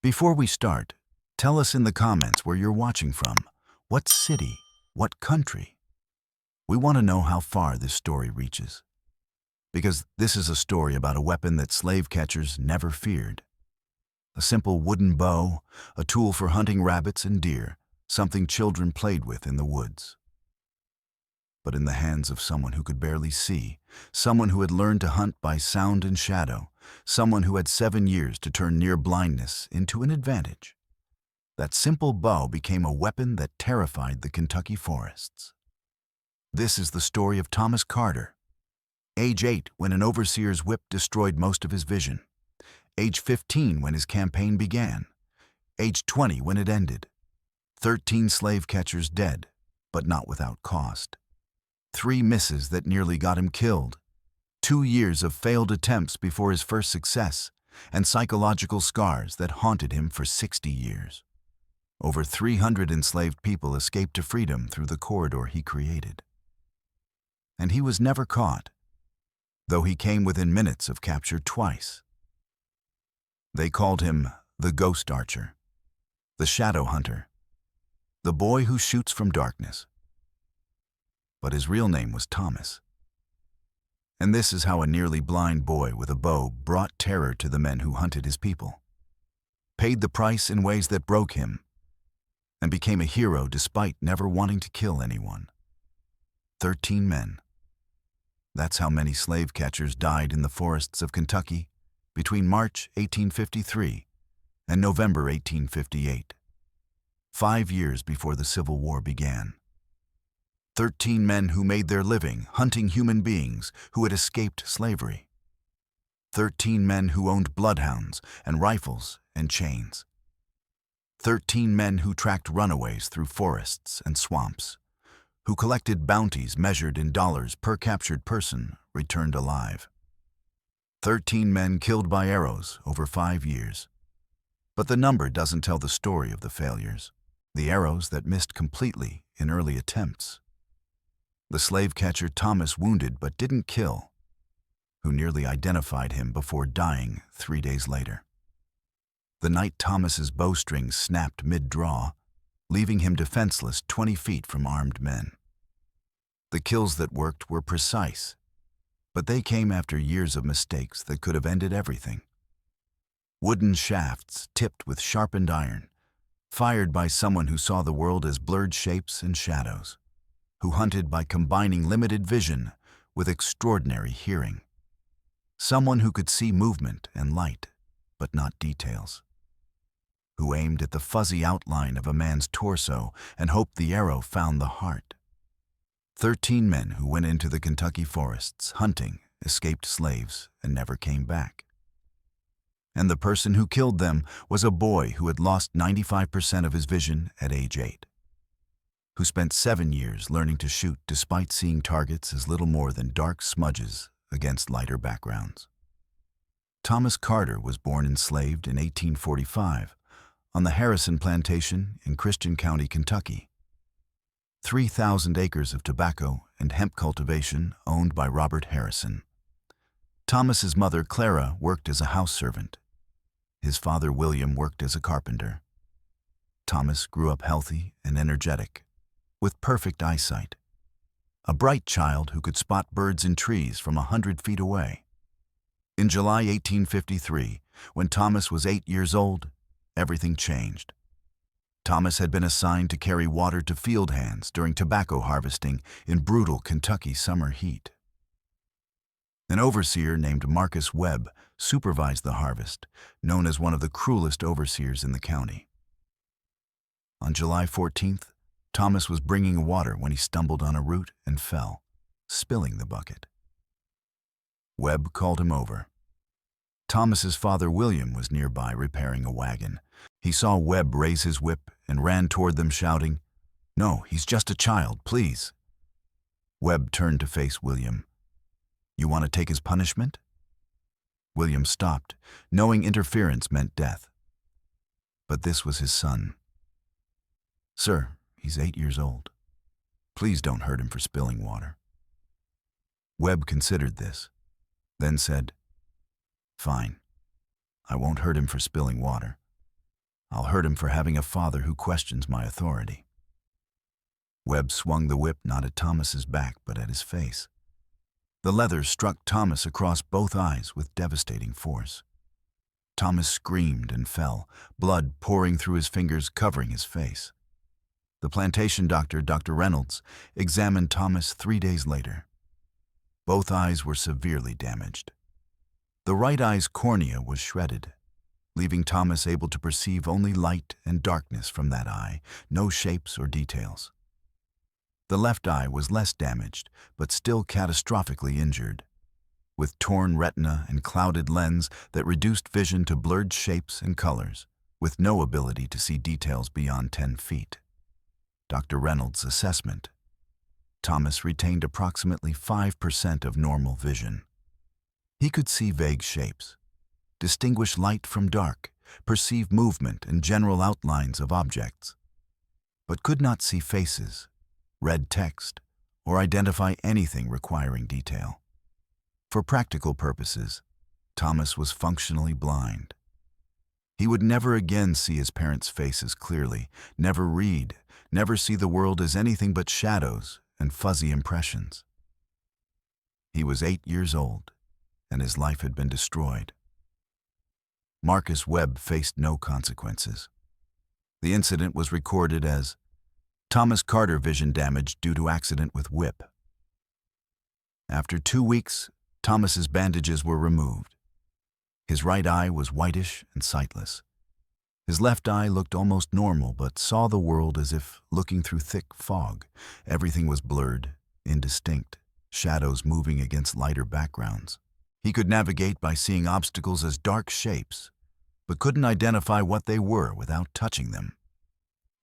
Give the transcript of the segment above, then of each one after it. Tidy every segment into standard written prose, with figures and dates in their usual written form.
Before we start, tell us in the comments where you're watching from. What city? What country? We want to know how far this story reaches. Because this is a story about a weapon that slave catchers never feared. A simple wooden bow, a tool for hunting rabbits and deer, something children played with in the woods. But in the hands of someone who could barely see, someone who had learned to hunt by sound and shadow, someone who had 7 years to turn near blindness into an advantage. That simple bow became a weapon that terrified the Kentucky forests. This is the story of Thomas Carter. Age 8 when an overseer's whip destroyed most of his vision. Age 15 when his campaign began. Age 20 when it ended. 13 slave catchers dead, but not without cost. 3 misses that nearly got him killed. 2 years of failed attempts before his first success, and psychological scars that haunted him for 60 years. Over 300 enslaved people escaped to freedom through the corridor he created. And he was never caught, though he came within minutes of capture twice. They called him the Ghost Archer, the Shadow Hunter, the boy who shoots from darkness. But his real name was Thomas. And this is how a nearly blind boy with a bow brought terror to the men who hunted his people, paid the price in ways that broke him, and became a hero despite never wanting to kill anyone. 13 men. That's how many slave catchers died in the forests of Kentucky between March 1853 and November 1858, 5 years before the Civil War began. 13 men who made their living hunting human beings who had escaped slavery. 13 men who owned bloodhounds and rifles and chains. 13 men who tracked runaways through forests and swamps, who collected bounties measured in dollars per captured person returned alive. 13 men killed by arrows over 5 years. But the number doesn't tell the story of the failures, the arrows that missed completely in early attempts. The slave catcher Thomas wounded but didn't kill, who nearly identified him before dying 3 days later. The night Thomas's bowstring snapped mid-draw, leaving him defenseless 20 feet from armed men. The kills that worked were precise, but they came after years of mistakes that could have ended everything. Wooden shafts tipped with sharpened iron, fired by someone who saw the world as blurred shapes and shadows, who hunted by combining limited vision with extraordinary hearing. Someone who could see movement and light, but not details. Who aimed at the fuzzy outline of a man's torso and hoped the arrow found the heart. 13 men who went into the Kentucky forests hunting, escaped slaves, and never came back. And the person who killed them was a boy who had lost 95% of his vision at age 8. Who spent 7 years learning to shoot despite seeing targets as little more than dark smudges against lighter backgrounds. Thomas Carter was born enslaved in 1845 on the Harrison Plantation in Christian County, Kentucky. 3,000 acres of tobacco and hemp cultivation owned by Robert Harrison. Thomas's mother, Clara, worked as a house servant. His father, William, worked as a carpenter. Thomas grew up healthy and energetic, with perfect eyesight. A bright child who could spot birds in trees from 100 feet away. In July 1853, when Thomas was 8 years old, everything changed. Thomas had been assigned to carry water to field hands during tobacco harvesting in brutal Kentucky summer heat. An overseer named Marcus Webb supervised the harvest, known as one of the cruelest overseers in the county. On July 14th, Thomas was bringing water when he stumbled on a root and fell, spilling the bucket. Webb called him over. Thomas's father, William, was nearby repairing a wagon. He saw Webb raise his whip and ran toward them shouting, "No, he's just a child, please." Webb turned to face William. "You want to take his punishment?" William stopped, knowing interference meant death. But this was his son. "Sir, he's 8 years old. Please don't hurt him for spilling water." Webb considered this, then said, "Fine. I won't hurt him for spilling water, I'll hurt him for having a father who questions my authority." Webb swung the whip not at Thomas's back but at his face. The leather struck Thomas across both eyes with devastating force. Thomas screamed and fell, blood pouring through his fingers, covering his face. The plantation doctor, Dr. Reynolds, examined Thomas 3 days later. Both eyes were severely damaged. The right eye's cornea was shredded, leaving Thomas able to perceive only light and darkness from that eye, no shapes or details. The left eye was less damaged, but still catastrophically injured, with torn retina and clouded lens that reduced vision to blurred shapes and colors, with no ability to see details beyond 10 feet. Dr. Reynolds' assessment: Thomas retained approximately 5% of normal vision. He could see vague shapes, distinguish light from dark, perceive movement and general outlines of objects, but could not see faces, read text, or identify anything requiring detail. For practical purposes, Thomas was functionally blind. He would never again see his parents' faces clearly, never read, never see the world as anything but shadows and fuzzy impressions. He was 8 years old, and his life had been destroyed. Marcus Webb faced no consequences. The incident was recorded as Thomas Carter vision damage due to accident with whip. After 2 weeks, Thomas's bandages were removed. His right eye was whitish and sightless. His left eye looked almost normal, but saw the world as if looking through thick fog. Everything was blurred, indistinct, shadows moving against lighter backgrounds. He could navigate by seeing obstacles as dark shapes, but couldn't identify what they were without touching them.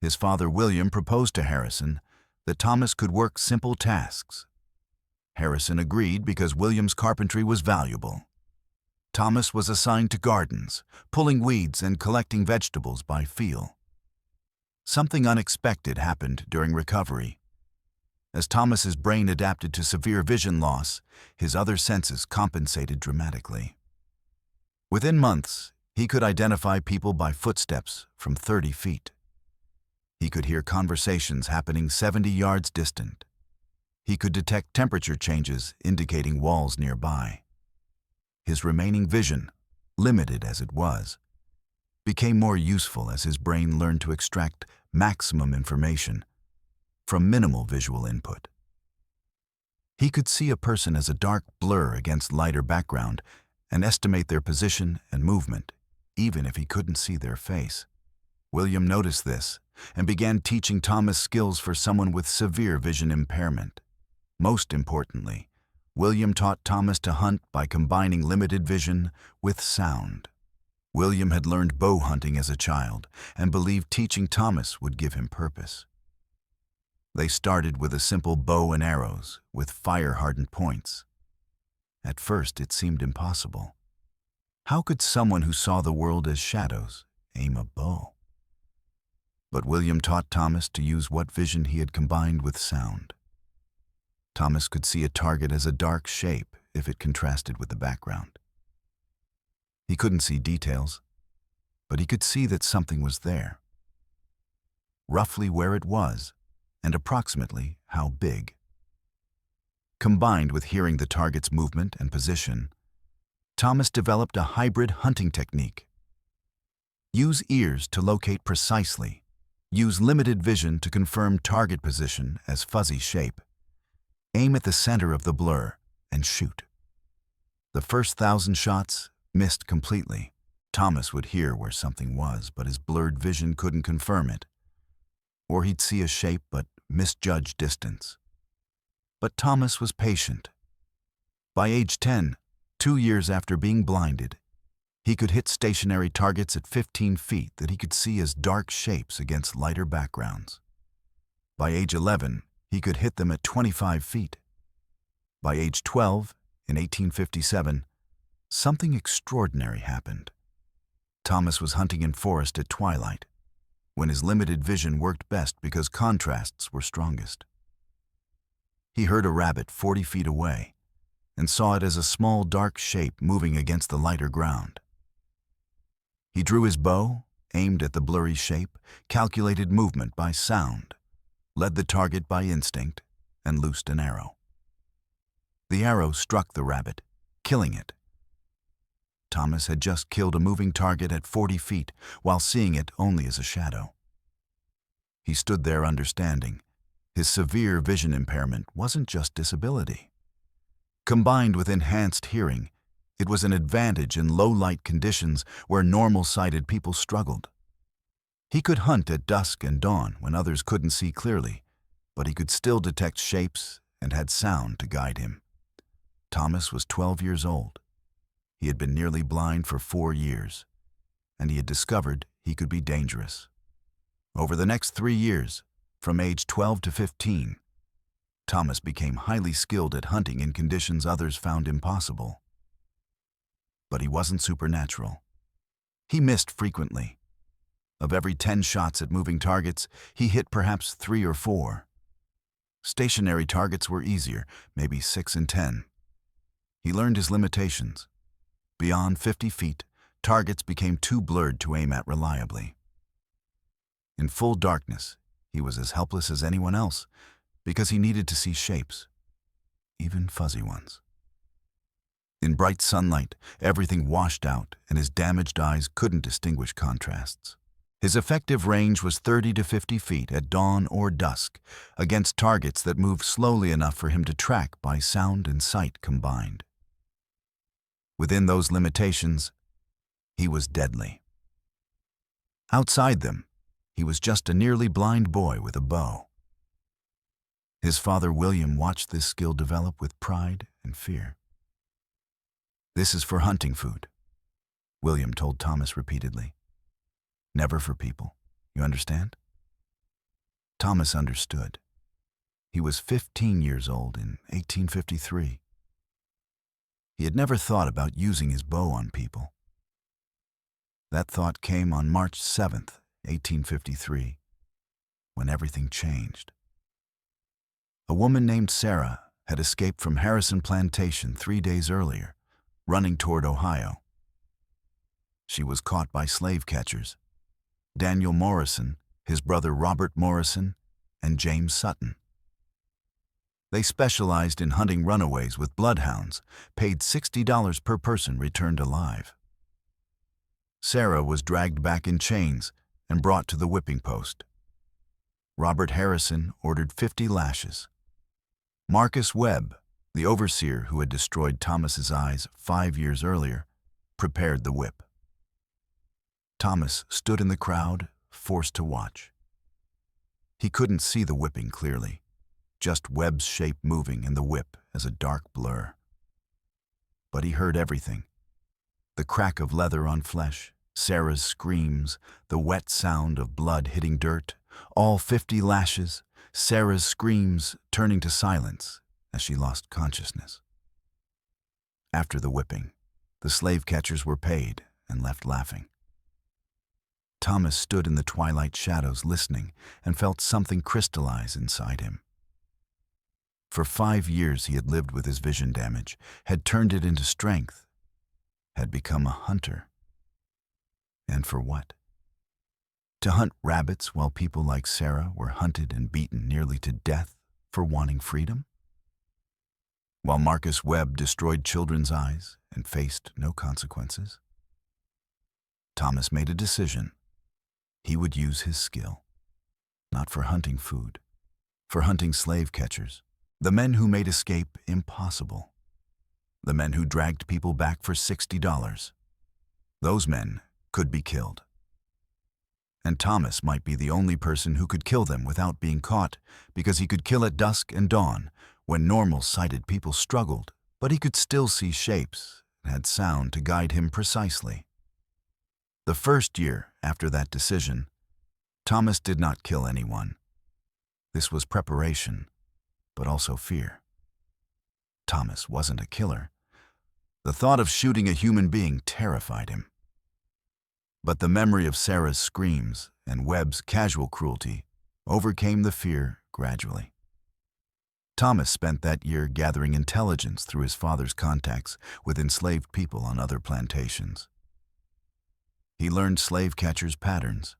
His father, William, proposed to Harrison that Thomas could work simple tasks. Harrison agreed because William's carpentry was valuable. Thomas was assigned to gardens, pulling weeds and collecting vegetables by feel. Something unexpected happened during recovery. As Thomas's brain adapted to severe vision loss, his other senses compensated dramatically. Within months, he could identify people by footsteps from 30 feet. He could hear conversations happening 70 yards distant. He could detect temperature changes indicating walls nearby. His remaining vision, limited as it was, became more useful as his brain learned to extract maximum information from minimal visual input. He could see a person as a dark blur against lighter background and estimate their position and movement, even if he couldn't see their face. William noticed this and began teaching Thomas skills for someone with severe vision impairment. Most importantly, William taught Thomas to hunt by combining limited vision with sound. William had learned bow hunting as a child and believed teaching Thomas would give him purpose. They started with a simple bow and arrows with fire-hardened points. At first, it seemed impossible. How could someone who saw the world as shadows aim a bow? But William taught Thomas to use what vision he had combined with sound. Thomas could see a target as a dark shape if it contrasted with the background. He couldn't see details, but he could see that something was there. Roughly where it was, and approximately how big. Combined with hearing the target's movement and position, Thomas developed a hybrid hunting technique. Use ears to locate precisely. Use limited vision to confirm target position as fuzzy shape. Aim at the center of the blur and shoot. The first 1,000 shots missed completely. Thomas would hear where something was, but his blurred vision couldn't confirm it. Or he'd see a shape but misjudge distance. But Thomas was patient. By age 10, 2 years after being blinded, he could hit stationary targets at 15 feet that he could see as dark shapes against lighter backgrounds. By age 11, he could hit them at 25 feet. By age 12, in 1857, something extraordinary happened. Thomas was hunting in forest at twilight, when his limited vision worked best because contrasts were strongest. He heard a rabbit 40 feet away and saw it as a small dark shape moving against the lighter ground. He drew his bow, aimed at the blurry shape, calculated movement by sound, led the target by instinct, and loosed an arrow. The arrow struck the rabbit, killing it. Thomas had just killed a moving target at 40 feet while seeing it only as a shadow. He stood there understanding. His severe vision impairment wasn't just disability. Combined with enhanced hearing, it was an advantage in low-light conditions where normal-sighted people struggled. He could hunt at dusk and dawn when others couldn't see clearly, but he could still detect shapes and had sound to guide him. Thomas was 12 years old. He had been nearly blind for 4 years, and he had discovered he could be dangerous. Over the next 3 years, from age 12 to 15, Thomas became highly skilled at hunting in conditions others found impossible. But he wasn't supernatural. He missed frequently. Of every 10 shots at moving targets, he hit perhaps 3 or 4. Stationary targets were easier, maybe 6 and 10. He learned his limitations. Beyond 50 feet, targets became too blurred to aim at reliably. In full darkness, he was as helpless as anyone else because he needed to see shapes, even fuzzy ones. In bright sunlight, everything washed out and his damaged eyes couldn't distinguish contrasts. His effective range was 30 to 50 feet at dawn or dusk against targets that moved slowly enough for him to track by sound and sight combined. Within those limitations, he was deadly. Outside them, he was just a nearly blind boy with a bow. His father, William, watched this skill develop with pride and fear. "This is for hunting food," William told Thomas repeatedly. "Never for people. You understand?" Thomas understood. He was 15 years old in 1853. He had never thought about using his bow on people. That thought came on March 7th, 1853, when everything changed. A woman named Sarah had escaped from Harrison Plantation 3 days earlier, running toward Ohio. She was caught by slave catchers, Daniel Morrison, his brother Robert Morrison, and James Sutton. They specialized in hunting runaways with bloodhounds, paid $60 per person returned alive. Sarah was dragged back in chains and brought to the whipping post. Robert Harrison ordered 50 lashes. Marcus Webb, the overseer who had destroyed Thomas's eyes 5 years earlier, prepared the whip. Thomas stood in the crowd, forced to watch. He couldn't see the whipping clearly, just Webb's shape moving in the whip as a dark blur. But he heard everything. The crack of leather on flesh, Sarah's screams, the wet sound of blood hitting dirt, all 50 lashes, Sarah's screams turning to silence as she lost consciousness. After the whipping, the slave catchers were paid and left laughing. Thomas stood in the twilight shadows listening and felt something crystallize inside him. For 5 years he had lived with his vision damage, had turned it into strength, had become a hunter. And for what? To hunt rabbits while people like Sarah were hunted and beaten nearly to death for wanting freedom? While Marcus Webb destroyed children's eyes and faced no consequences? Thomas made a decision. He would use his skill, not for hunting food, for hunting slave catchers, the men who made escape impossible, the men who dragged people back for $60. Those men could be killed. And Thomas might be the only person who could kill them without being caught, because he could kill at dusk and dawn, when normal-sighted people struggled, but he could still see shapes and had sound to guide him precisely. The first year after that decision, Thomas did not kill anyone. This was preparation, but also fear. Thomas wasn't a killer. The thought of shooting a human being terrified him. But the memory of Sarah's screams and Webb's casual cruelty overcame the fear gradually. Thomas spent that year gathering intelligence through his father's contacts with enslaved people on other plantations. He learned slave catchers' patterns.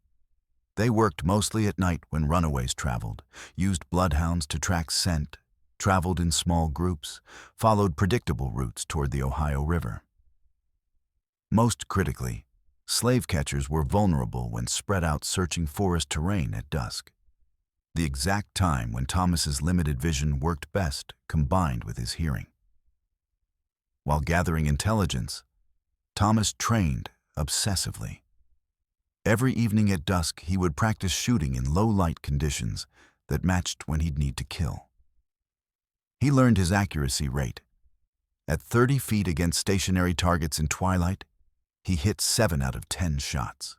They worked mostly at night when runaways traveled, used bloodhounds to track scent, traveled in small groups, followed predictable routes toward the Ohio River. Most critically, slave catchers were vulnerable when spread out searching forest terrain at dusk. The exact time when Thomas's limited vision worked best combined with his hearing. While gathering intelligence, Thomas trained obsessively. Every evening at dusk, he would practice shooting in low-light conditions that matched when he'd need to kill. He learned his accuracy rate. At 30 feet against stationary targets in twilight, he hit 7 out of 10 shots.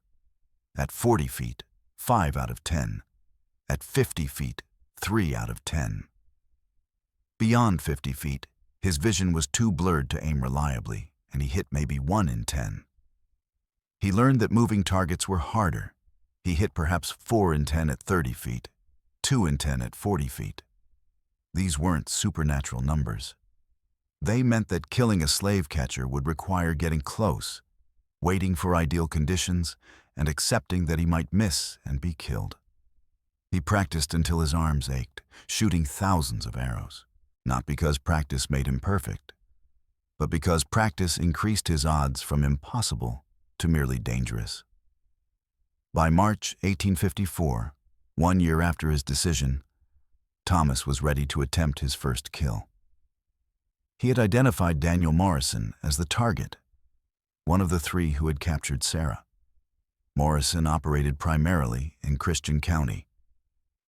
At 40 feet, 5 out of 10. At 50 feet, 3 out of 10. Beyond 50 feet, his vision was too blurred to aim reliably, and he hit maybe 1 in 10. He learned that moving targets were harder. He hit perhaps 4 in 10 at 30 feet, 2 in 10 at 40 feet. These weren't supernatural numbers. They meant that killing a slave catcher would require getting close, waiting for ideal conditions, and accepting that he might miss and be killed. He practiced until his arms ached, shooting thousands of arrows, not because practice made him perfect, but because practice increased his odds from impossible to merely dangerous. By March 1854, 1 year after his decision, Thomas was ready to attempt his first kill. He had identified Daniel Morrison as the target, one of the 3 who had captured Sarah. Morrison operated primarily in Christian County.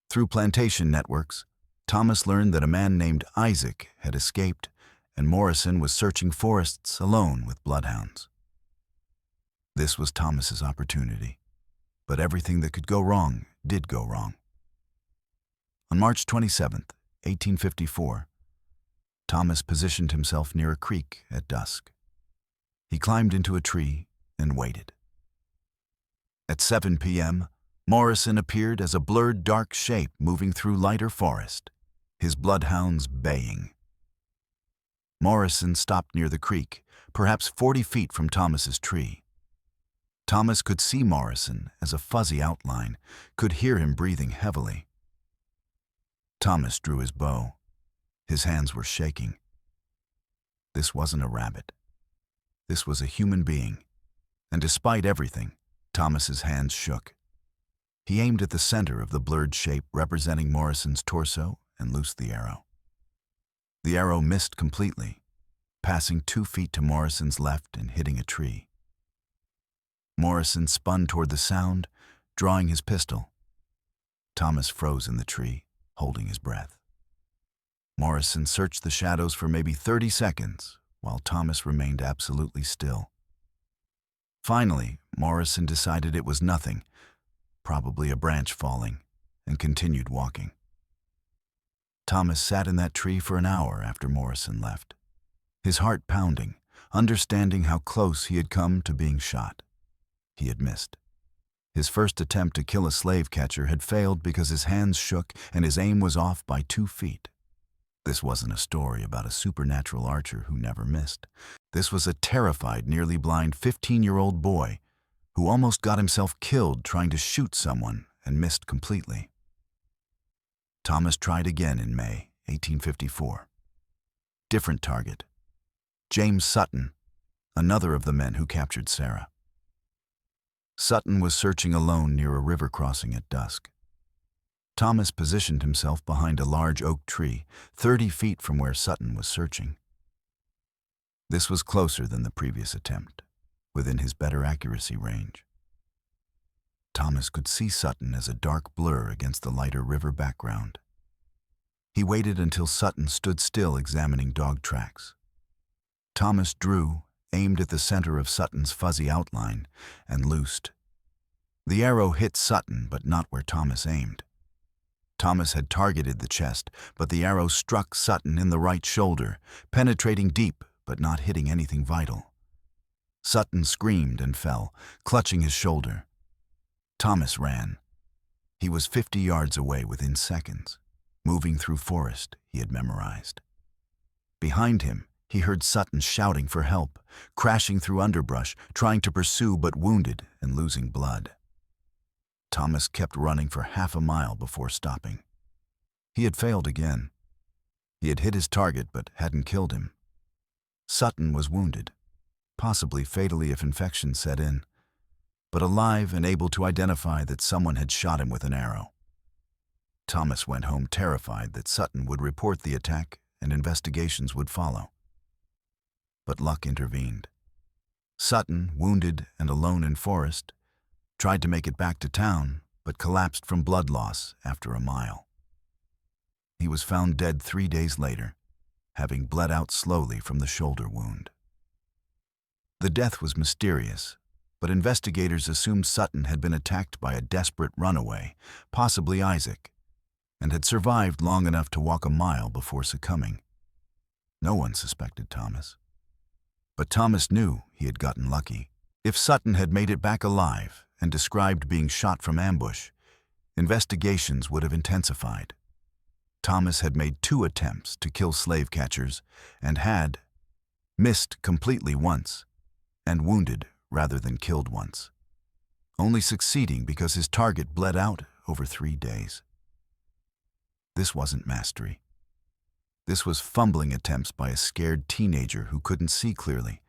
Through plantation networks, Thomas learned that a man named Isaac had escaped, and Morrison was searching forests alone with bloodhounds. This was Thomas's opportunity, but everything that could go wrong did go wrong. On March 27, 1854, Thomas positioned himself near a creek at dusk. He climbed into a tree and waited. At 7 p.m., Morrison appeared as a blurred dark shape moving through lighter forest, his bloodhounds baying. Morrison stopped near the creek, perhaps 40 feet from Thomas's tree. Thomas could see Morrison as a fuzzy outline, could hear him breathing heavily. Thomas drew his bow. His hands were shaking. This wasn't a rabbit. This was a human being, and despite everything, Thomas's hands shook. He aimed at the center of the blurred shape representing Morrison's torso and loosed the arrow. The arrow missed completely, passing 2 feet to Morrison's left and hitting a tree. Morrison spun toward the sound, drawing his pistol. Thomas froze in the tree, holding his breath. Morrison searched the shadows for maybe 30 seconds, while Thomas remained absolutely still. Finally, Morrison decided it was nothing, probably a branch falling, and continued walking. Thomas sat in that tree for an hour after Morrison left, his heart pounding, understanding how close he had come to being shot. He had missed. His first attempt to kill a slave catcher had failed because his hands shook and his aim was off by 2 feet. This wasn't a story about a supernatural archer who never missed. This was a terrified, nearly blind 15-year-old boy who almost got himself killed trying to shoot someone and missed completely. Thomas tried again in May 1854. Different target. James Sutton, another of the men who captured Sarah. Sutton was searching alone near a river crossing at dusk. Thomas positioned himself behind a large oak tree, 30 feet from where Sutton was searching. This was closer than the previous attempt, within his better accuracy range. Thomas could see Sutton as a dark blur against the lighter river background. He waited until Sutton stood still examining dog tracks. Thomas drew, aimed at the center of Sutton's fuzzy outline, and loosed. The arrow hit Sutton, but not where Thomas aimed. Thomas had targeted the chest, but the arrow struck Sutton in the right shoulder, penetrating deep but not hitting anything vital. Sutton screamed and fell, clutching his shoulder. Thomas ran. He was 50 yards away within seconds, moving through forest he had memorized. Behind him, He heard Sutton shouting for help, crashing through underbrush, trying to pursue but wounded and losing blood. Thomas kept running for half a mile before stopping. He had failed again. He had hit his target but hadn't killed him. Sutton was wounded, possibly fatally if infection set in, but alive and able to identify that someone had shot him with an arrow. Thomas went home terrified that Sutton would report the attack and investigations would follow. But luck intervened. Sutton, wounded and alone in forest, tried to make it back to town, but collapsed from blood loss after a mile. He was found dead 3 days later, having bled out slowly from the shoulder wound. The death was mysterious, but investigators assumed Sutton had been attacked by a desperate runaway, possibly Isaac, and had survived long enough to walk a mile before succumbing. No one suspected Thomas. But Thomas knew he had gotten lucky. If Sutton had made it back alive and described being shot from ambush, investigations would have intensified. Thomas had made 2 attempts to kill slave catchers and had missed completely once and wounded rather than killed once, only succeeding because his target bled out over 3 days. This wasn't mastery. This was fumbling attempts by a scared teenager who couldn't see clearly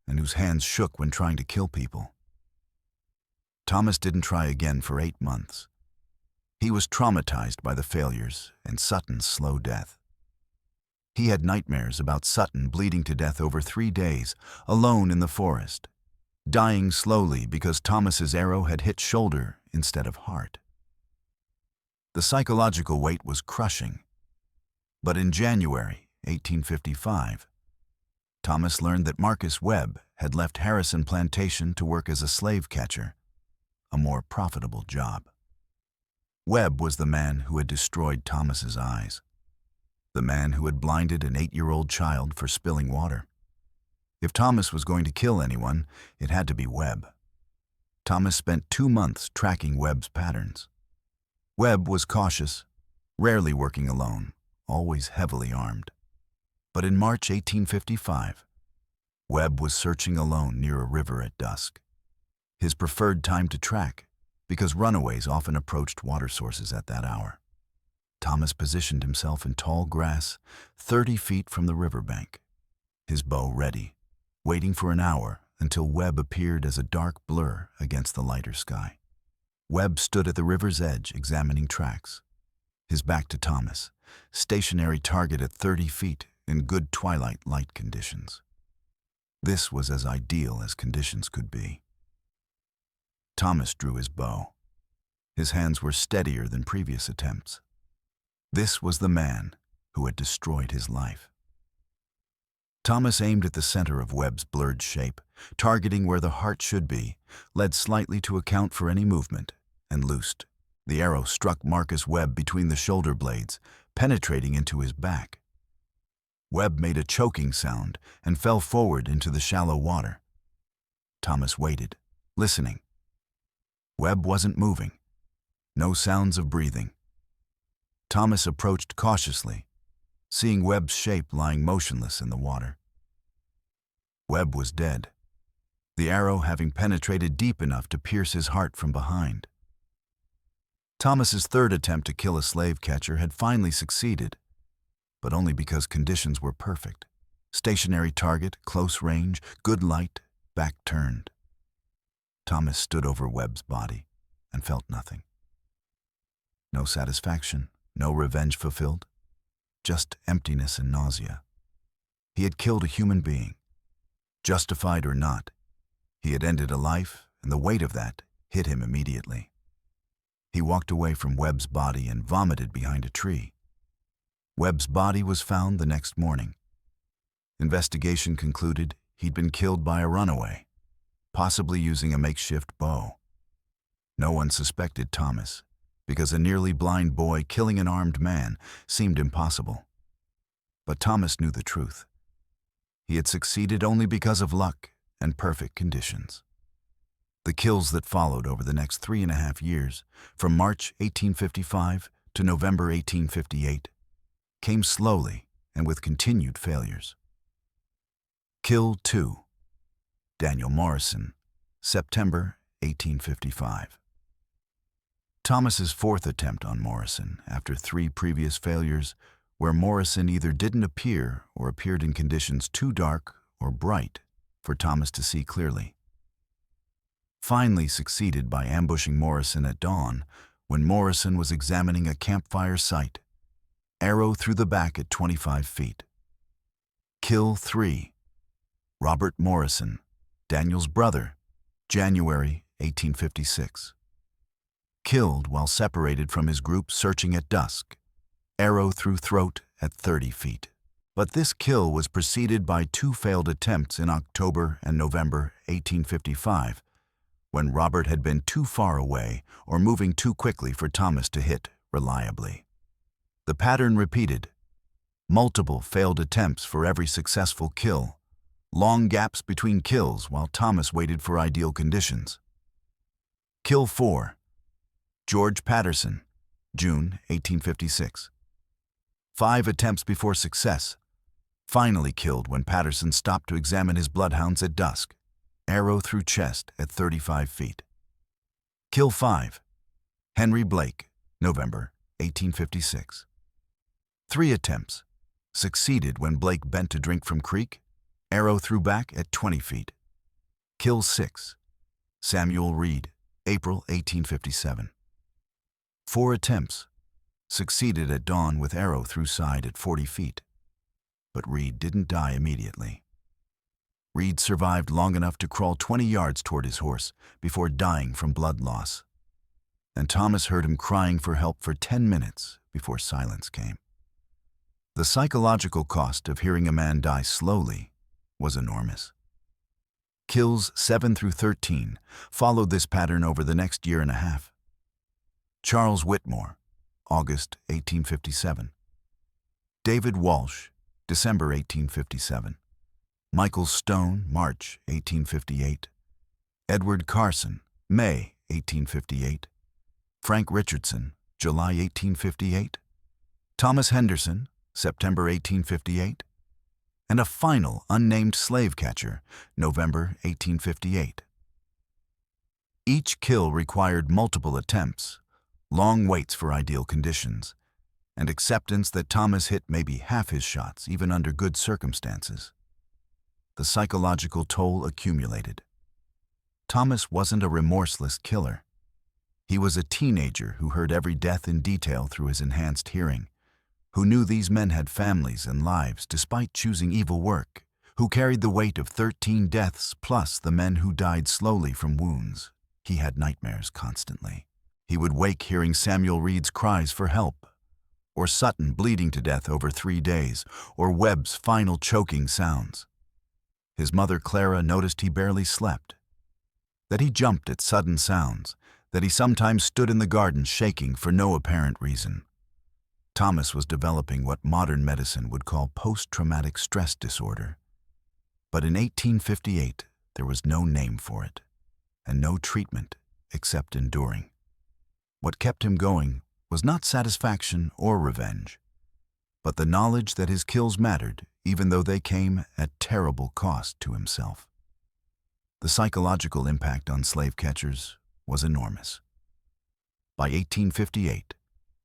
and whose hands shook when trying to kill people. Thomas didn't try again for 8 months. He was traumatized by the failures and Sutton's slow death. He had nightmares about Sutton bleeding to death over 3 days, alone in the forest, dying slowly because Thomas's arrow had hit shoulder instead of heart. The psychological weight was crushing. But in January 1855, Thomas learned that Marcus Webb had left Harrison Plantation to work as a slave catcher, a more profitable job. Webb was the man who had destroyed Thomas's eyes, the man who had blinded an 8-year-old child for spilling water. If Thomas was going to kill anyone, it had to be Webb. Thomas spent 2 months tracking Webb's patterns. Webb was cautious, rarely working alone, always heavily armed. But in March 1855, Webb was searching alone near a river at dusk, his preferred time to track because runaways often approached water sources at that hour. Thomas positioned himself in tall grass 30 feet from the riverbank, his bow ready, waiting for an hour until Webb appeared as a dark blur against the lighter sky. Webb stood at the river's edge examining tracks, his back to Thomas, stationary target at 30 feet in good twilight light conditions. This was as ideal as conditions could be. Thomas drew his bow. His hands were steadier than previous attempts. This was the man who had destroyed his life. Thomas aimed at the center of Webb's blurred shape, targeting where the heart should be, led slightly to account for any movement, and loosed. The arrow struck Marcus Webb between the shoulder blades, penetrating into his back. Webb made a choking sound and fell forward into the shallow water. Thomas waited, listening. Webb wasn't moving. No sounds of breathing. Thomas approached cautiously, seeing Webb's shape lying motionless in the water. Webb was dead, the arrow having penetrated deep enough to pierce his heart from behind. Thomas's 3rd attempt to kill a slave catcher had finally succeeded, but only because conditions were perfect. Stationary target, close range, good light, back turned. Thomas stood over Webb's body and felt nothing. No satisfaction, no revenge fulfilled, just emptiness and nausea. He had killed a human being. Justified or not, he had ended a life, and the weight of that hit him immediately. He walked away from Webb's body and vomited behind a tree. Webb's body was found the next morning. Investigation concluded he'd been killed by a runaway, possibly using a makeshift bow. No one suspected Thomas, because a nearly blind boy killing an armed man seemed impossible. But Thomas knew the truth. He had succeeded only because of luck and perfect conditions. The kills that followed over the next 3.5 years, from March 1855 to November 1858, came slowly and with continued failures. Kill 2. Daniel Morrison, September 1855. Thomas's fourth attempt on Morrison, after 3 previous failures, where Morrison either didn't appear or appeared in conditions too dark or bright for Thomas to see clearly. Finally succeeded by ambushing Morrison at dawn when Morrison was examining a campfire site. Arrow through the back at 25 feet. Kill 3. Robert Morrison, Daniel's brother, January 1856. Killed while separated from his group searching at dusk. Arrow through throat at 30 feet. But this kill was preceded by 2 failed attempts in October and November 1855, when Robert had been too far away or moving too quickly for Thomas to hit reliably. The pattern repeated. Multiple failed attempts for every successful kill. Long gaps between kills while Thomas waited for ideal conditions. Kill 4. George Patterson, June 1856. 5 attempts before success. Finally killed when Patterson stopped to examine his bloodhounds at dusk. Arrow through chest at 35 feet. Kill 5. Henry Blake, November 1856. 3 attempts. Succeeded when Blake bent to drink from creek. Arrow through back at 20 feet. Kill 6. Samuel Reed, April 1857. 4 attempts. Succeeded at dawn with arrow through side at 40 feet. But Reed didn't die immediately. Reed survived long enough to crawl 20 yards toward his horse before dying from blood loss. And Thomas heard him crying for help for 10 minutes before silence came. The psychological cost of hearing a man die slowly was enormous. Kills 7 through 13 followed this pattern over the next year and a half. Charles Whitmore, August 1857. David Walsh, December 1857. Michael Stone, March 1858. Edward Carson, May 1858. Frank Richardson, July 1858. Thomas Henderson, September 1858. And a final unnamed slave catcher, November 1858. Each kill required multiple attempts, long waits for ideal conditions, and acceptance that Thomas hit maybe half his shots even under good circumstances. The psychological toll accumulated. Thomas wasn't a remorseless killer. He was a teenager who heard every death in detail through his enhanced hearing, who knew these men had families and lives despite choosing evil work, who carried the weight of 13 deaths plus the men who died slowly from wounds. He had nightmares constantly. He would wake hearing Samuel Reed's cries for help, or Sutton bleeding to death over 3 days, or Webb's final choking sounds. His mother Clara noticed he barely slept, that he jumped at sudden sounds, that he sometimes stood in the garden shaking for no apparent reason. Thomas was developing what modern medicine would call post-traumatic stress disorder. But in 1858, there was no name for it, and no treatment except enduring. What kept him going was not satisfaction or revenge, but the knowledge that his kills mattered, even though they came at terrible cost to himself. The psychological impact on slave catchers was enormous. By 1858,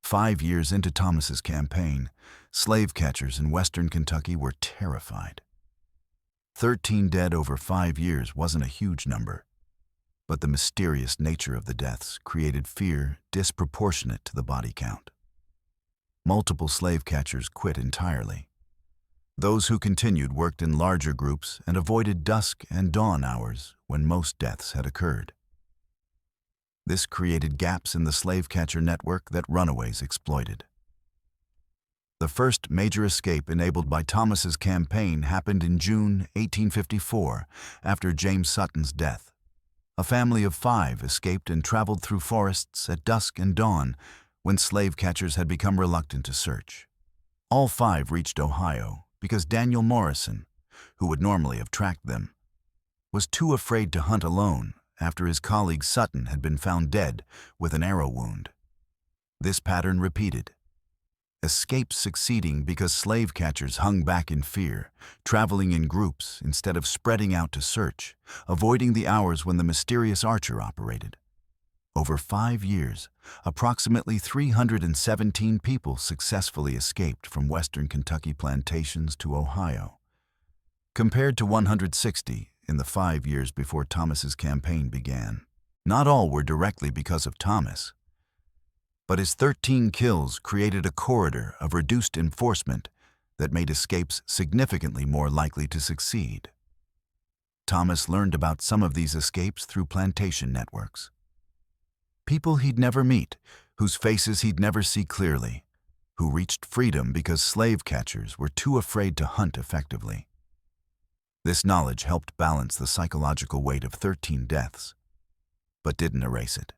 5 years into Thomas's campaign, slave catchers in western Kentucky were terrified. 13 dead over 5 years wasn't a huge number, but the mysterious nature of the deaths created fear disproportionate to the body count. Multiple slave catchers quit entirely. Those who continued worked in larger groups and avoided dusk and dawn hours when most deaths had occurred. This created gaps in the slave catcher network that runaways exploited. The first major escape enabled by Thomas's campaign happened in June 1854, after James Sutton's death. A family of 5 escaped and traveled through forests at dusk and dawn when slave catchers had become reluctant to search. All 5 reached Ohio because Daniel Morrison, who would normally have tracked them, was too afraid to hunt alone after his colleague Sutton had been found dead with an arrow wound. This pattern repeated. escapes succeeding because slave catchers hung back in fear, traveling in groups instead of spreading out to search, avoiding the hours when the mysterious Archer operated. Over 5 years, approximately 317 people successfully escaped from western Kentucky plantations to Ohio, compared to 160 in the 5 years before Thomas's campaign began. Not all were directly because of Thomas, but his 13 kills created a corridor of reduced enforcement that made escapes significantly more likely to succeed. Thomas learned about some of these escapes through plantation networks. People he'd never meet, whose faces he'd never see clearly, who reached freedom because slave catchers were too afraid to hunt effectively. This knowledge helped balance the psychological weight of 13 deaths, but didn't erase it.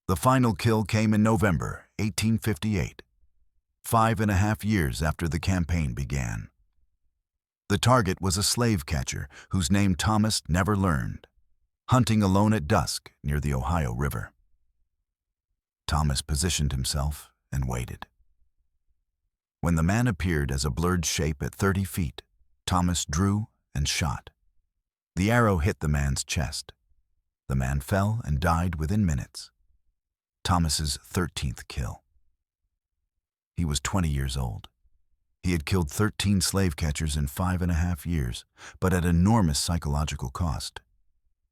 The final kill came in November 1858, 5.5 years after the campaign began. The target was a slave catcher whose name Thomas never learned, hunting alone at dusk near the Ohio River. Thomas positioned himself and waited. When the man appeared as a blurred shape at 30 feet, Thomas drew and shot. The arrow hit the man's chest. The man fell and died within minutes. Thomas's 13th kill. He was 20 years old. He had killed 13 slave catchers in 5.5 years, but at enormous psychological cost.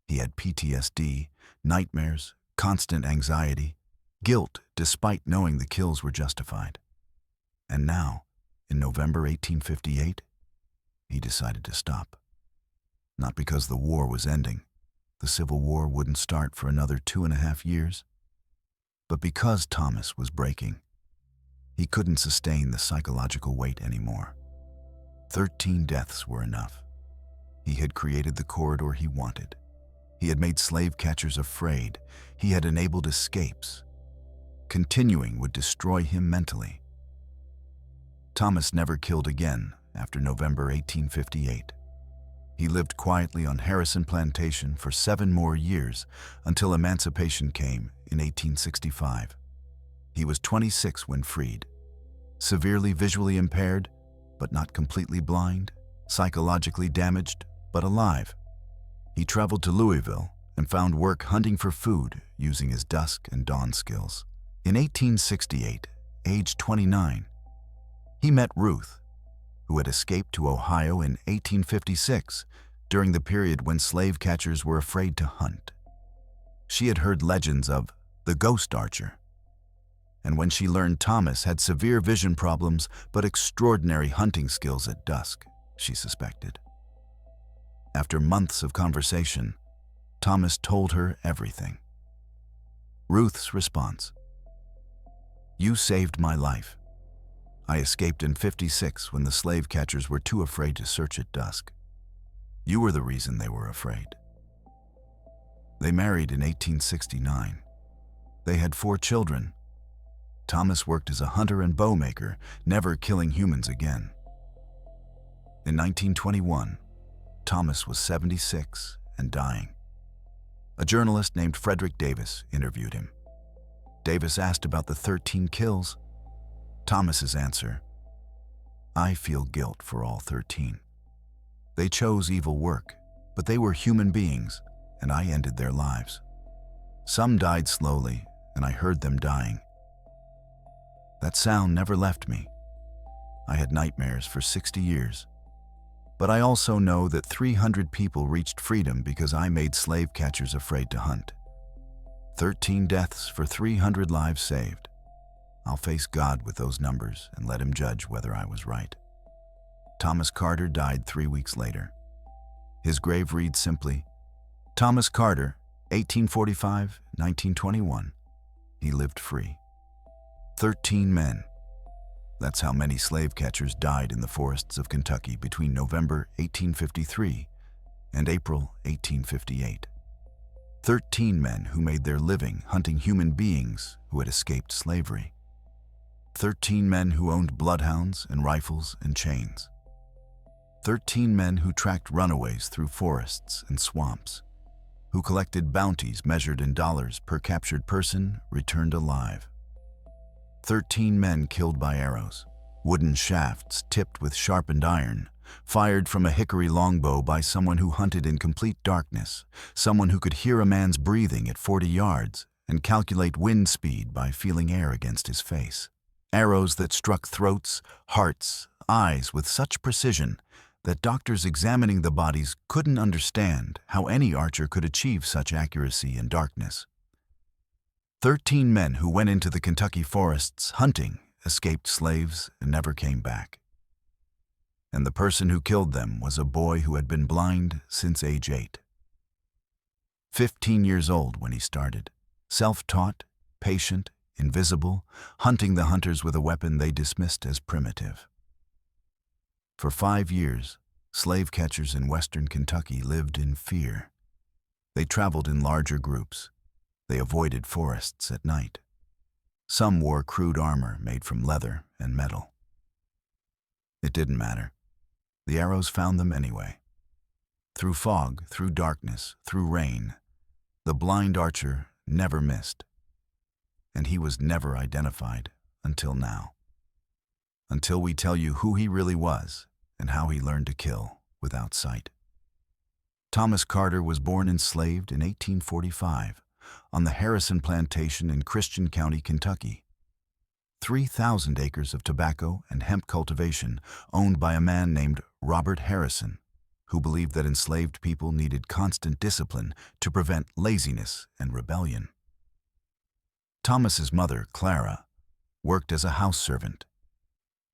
He had PTSD, nightmares, constant anxiety, guilt despite knowing the kills were justified. And now, in November 1858, he decided to stop. Not because the war was ending. The Civil War wouldn't start for another 2.5 years. But because Thomas was breaking, he couldn't sustain the psychological weight anymore. 13 deaths were enough. He had created the corridor he wanted. He had made slave catchers afraid. He had enabled escapes. Continuing would destroy him mentally. Thomas never killed again after November 1858. He lived quietly on Harrison Plantation for 7 more years until emancipation came in 1865. He was 26 when freed, severely visually impaired, but not completely blind, psychologically damaged, but alive. He traveled to Louisville and found work hunting for food using his dusk and dawn skills. In 1868, age 29, he met Ruth, who had escaped to Ohio in 1856 during the period when slave catchers were afraid to hunt. She had heard legends of the Ghost Archer, and when she learned Thomas had severe vision problems but extraordinary hunting skills at dusk, she suspected. After months of conversation, Thomas told her everything. Ruth's response: "You saved my life. I escaped in '56 when the slave catchers were too afraid to search at dusk. You were the reason they were afraid." They married in 1869. They had 4 children. Thomas worked as a hunter and bowmaker, never killing humans again. In 1921, Thomas was 76 and dying. A journalist named Frederick Davis interviewed him. Davis asked about the 13 kills. Thomas's answer: "I feel guilt for all 13. They chose evil work, but they were human beings, and I ended their lives. Some died slowly, and I heard them dying. That sound never left me. I had nightmares for 60 years. But I also know that 300 people reached freedom because I made slave catchers afraid to hunt. 13 deaths for 300 lives saved. I'll face God with those numbers and let him judge whether I was right." Thomas Carter died 3 weeks later. His grave reads simply, Thomas Carter, 1845-1921. He lived free. 13 men. That's how many slave catchers died in the forests of Kentucky between November 1853 and April 1858. 13 men who made their living hunting human beings who had escaped slavery. 13 men who owned bloodhounds and rifles and chains. 13 men who tracked runaways through forests and swamps, who collected bounties measured in dollars per captured person returned alive. 13 men killed by arrows, wooden shafts tipped with sharpened iron, fired from a hickory longbow by someone who hunted in complete darkness, someone who could hear a man's breathing at 40 yards and calculate wind speed by feeling air against his face. Arrows that struck throats, hearts, eyes with such precision that doctors examining the bodies couldn't understand how any archer could achieve such accuracy in darkness. 13 men who went into the Kentucky forests hunting escaped slaves and never came back. And the person who killed them was a boy who had been blind since age 8. 15 years old when he started, self-taught, patient, invisible, hunting the hunters with a weapon they dismissed as primitive. For 5 years, slave catchers in western Kentucky lived in fear. They traveled in larger groups. They avoided forests at night. Some wore crude armor made from leather and metal. It didn't matter. The arrows found them anyway. Through fog, through darkness, through rain, the blind archer never missed. And he was never identified until now. Until we tell you who he really was and how he learned to kill without sight. Thomas Carter was born enslaved in 1845 on the Harrison Plantation in Christian County, Kentucky. 3,000 acres of tobacco and hemp cultivation owned by a man named Robert Harrison, who believed that enslaved people needed constant discipline to prevent laziness and rebellion. Thomas's mother, Clara, worked as a house servant.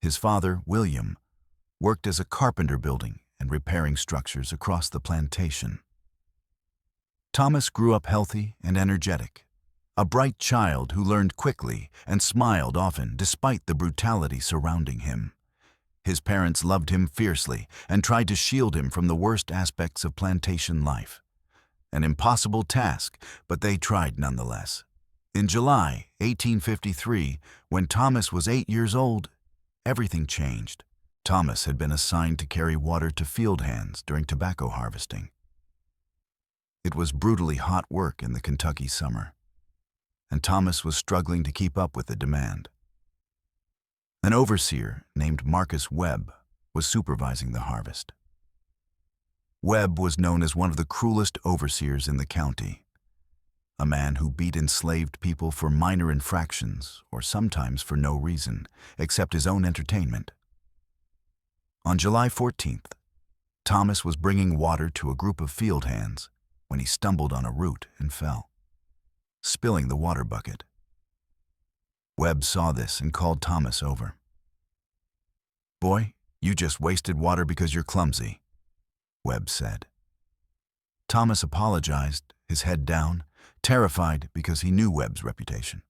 His father, William, worked as a carpenter building and repairing structures across the plantation. Thomas grew up healthy and energetic, a bright child who learned quickly and smiled often despite the brutality surrounding him. His parents loved him fiercely and tried to shield him from the worst aspects of plantation life. An impossible task, but they tried nonetheless. In July 1853, when Thomas was 8 years old, everything changed. Thomas had been assigned to carry water to field hands during tobacco harvesting. It was brutally hot work in the Kentucky summer, and Thomas was struggling to keep up with the demand. An overseer named Marcus Webb was supervising the harvest. Webb was known as one of the cruelest overseers in the county, a man who beat enslaved people for minor infractions or sometimes for no reason except his own entertainment. On July 14th, Thomas was bringing water to a group of field hands when he stumbled on a root and fell, spilling the water bucket. Webb saw this and called Thomas over. "Boy, you just wasted water because you're clumsy," Webb said. Thomas apologized, his head down, terrified because he knew Webb's reputation.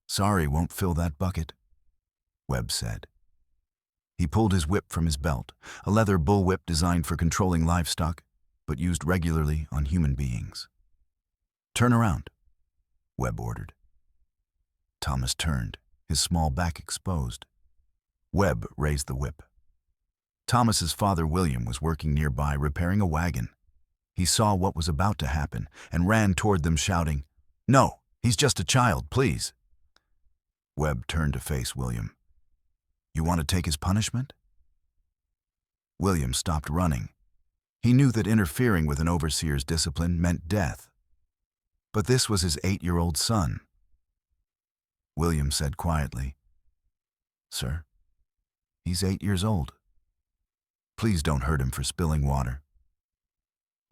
"Sorry, won't fill that bucket," Webb said. He pulled his whip from his belt, a leather bullwhip designed for controlling livestock, but used regularly on human beings. "Turn around," Webb ordered. Thomas turned, his small back exposed. Webb raised the whip. Thomas's father, William, was working nearby repairing a wagon. He saw what was about to happen and ran toward them shouting, "No, he's just a child, please." Webb turned to face William. "You want to take his punishment?" William stopped running. He knew that interfering with an overseer's discipline meant death. But this was his 8-year-old son. William said quietly, "Sir, he's 8 years old. Please don't hurt him for spilling water."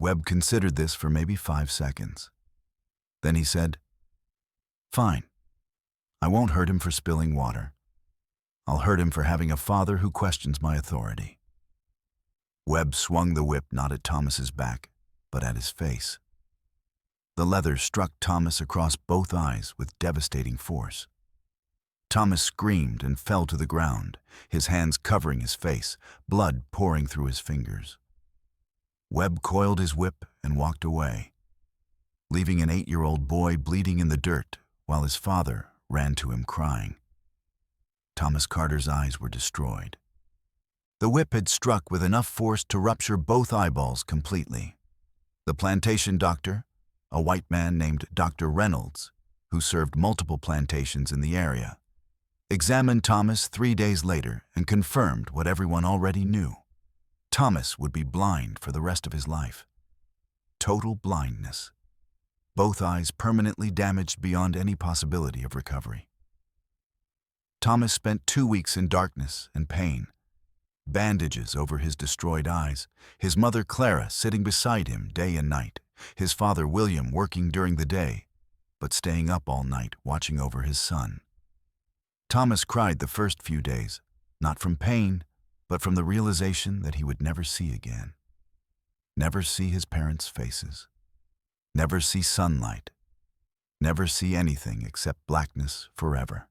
Webb considered this for maybe 5 seconds. Then he said, "Fine. I won't hurt him for spilling water. I'll hurt him for having a father who questions my authority." Webb swung the whip not at Thomas's back, but at his face. The leather struck Thomas across both eyes with devastating force. Thomas screamed and fell to the ground, his hands covering his face, blood pouring through his fingers. Webb coiled his whip and walked away, leaving an 8-year-old boy bleeding in the dirt while his father ran to him crying. Thomas Carter's eyes were destroyed. The whip had struck with enough force to rupture both eyeballs completely. The plantation doctor, a white man named Dr. Reynolds, who served multiple plantations in the area, examined Thomas 3 days later and confirmed what everyone already knew. Thomas would be blind for the rest of his life. Total blindness. Both eyes permanently damaged beyond any possibility of recovery. Thomas spent 2 weeks in darkness and pain, bandages over his destroyed eyes, his mother Clara sitting beside him day and night, his father William working during the day, but staying up all night watching over his son. Thomas cried the first few days, not from pain, but from the realization that he would never see again. Never see his parents' faces. Never see sunlight. Never see anything except blackness forever.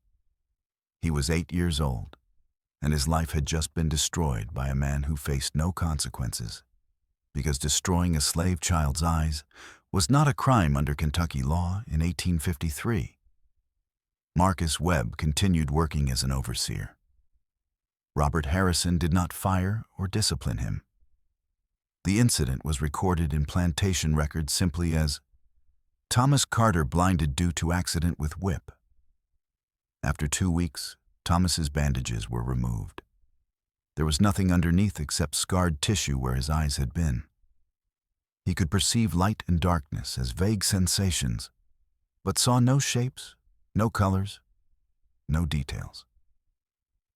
He was 8 years old, and his life had just been destroyed by a man who faced no consequences, because destroying a slave child's eyes was not a crime under Kentucky law in 1853. Marcus Webb continued working as an overseer. Robert Harrison did not fire or discipline him. The incident was recorded in plantation records simply as Thomas Carter blinded due to accident with whip. After 2 weeks, Thomas's bandages were removed. There was nothing underneath except scarred tissue where his eyes had been. He could perceive light and darkness as vague sensations, but saw no shapes, no colors, no details.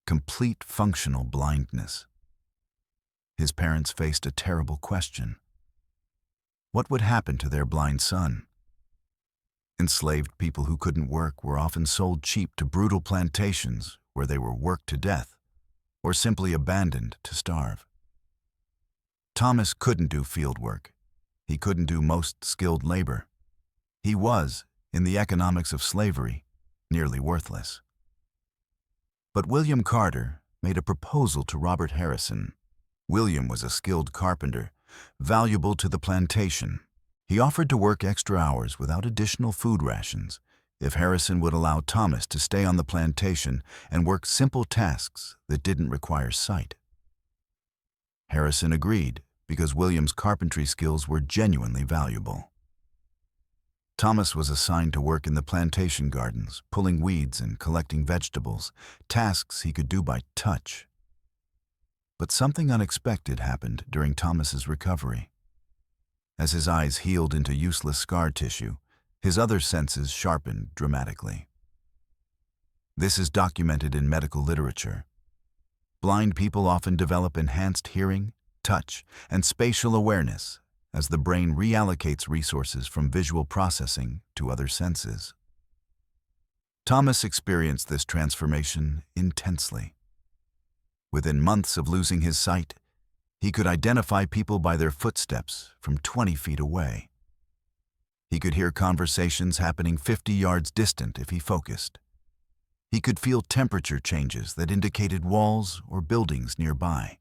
Complete functional blindness. His parents faced a terrible question. What would happen to their blind son? Enslaved people who couldn't work were often sold cheap to brutal plantations where they were worked to death, or simply abandoned to starve. Thomas couldn't do field work. He couldn't do most skilled labor. He was, in the economics of slavery, nearly worthless. But William Carter made a proposal to Robert Harrison. William was a skilled carpenter, valuable to the plantation. He offered to work extra hours without additional food rations if Harrison would allow Thomas to stay on the plantation and work simple tasks that didn't require sight. Harrison agreed because William's carpentry skills were genuinely valuable. Thomas was assigned to work in the plantation gardens, pulling weeds and collecting vegetables, tasks he could do by touch. But something unexpected happened during Thomas's recovery. As his eyes healed into useless scar tissue, his other senses sharpened dramatically. This is documented in medical literature. Blind people often develop enhanced hearing, touch, and spatial awareness as the brain reallocates resources from visual processing to other senses. Thomas experienced this transformation intensely. Within months of losing his sight, he could identify people by their footsteps from 20 feet away. He could hear conversations happening 50 yards distant if he focused. He could feel temperature changes that indicated walls or buildings nearby.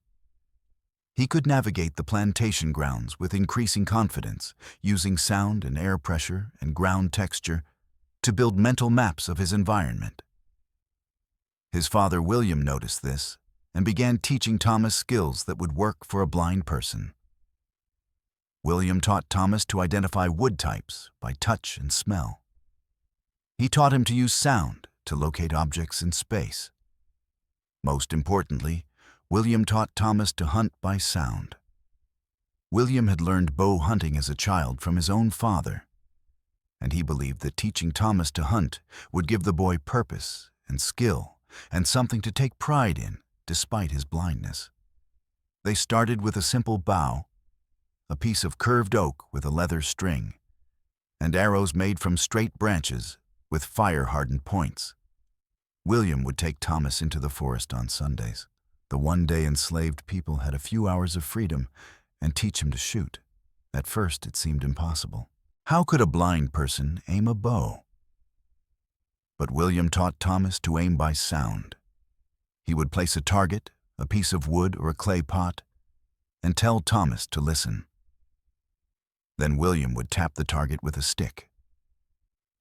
He could navigate the plantation grounds with increasing confidence, using sound and air pressure and ground texture to build mental maps of his environment. His father William noticed this and began teaching Thomas skills that would work for a blind person. William taught Thomas to identify wood types by touch and smell. He taught him to use sound to locate objects in space. Most importantly, William taught Thomas to hunt by sound. William had learned bow hunting as a child from his own father, and he believed that teaching Thomas to hunt would give the boy purpose and skill and something to take pride in despite his blindness. They started with a simple bow, a piece of curved oak with a leather string, and arrows made from straight branches with fire-hardened points. William would take Thomas into the forest on Sundays, the one day enslaved people had a few hours of freedom, and teach him to shoot. At first, it seemed impossible. How could a blind person aim a bow? But William taught Thomas to aim by sound. He would place a target, a piece of wood or a clay pot, and tell Thomas to listen. Then William would tap the target with a stick.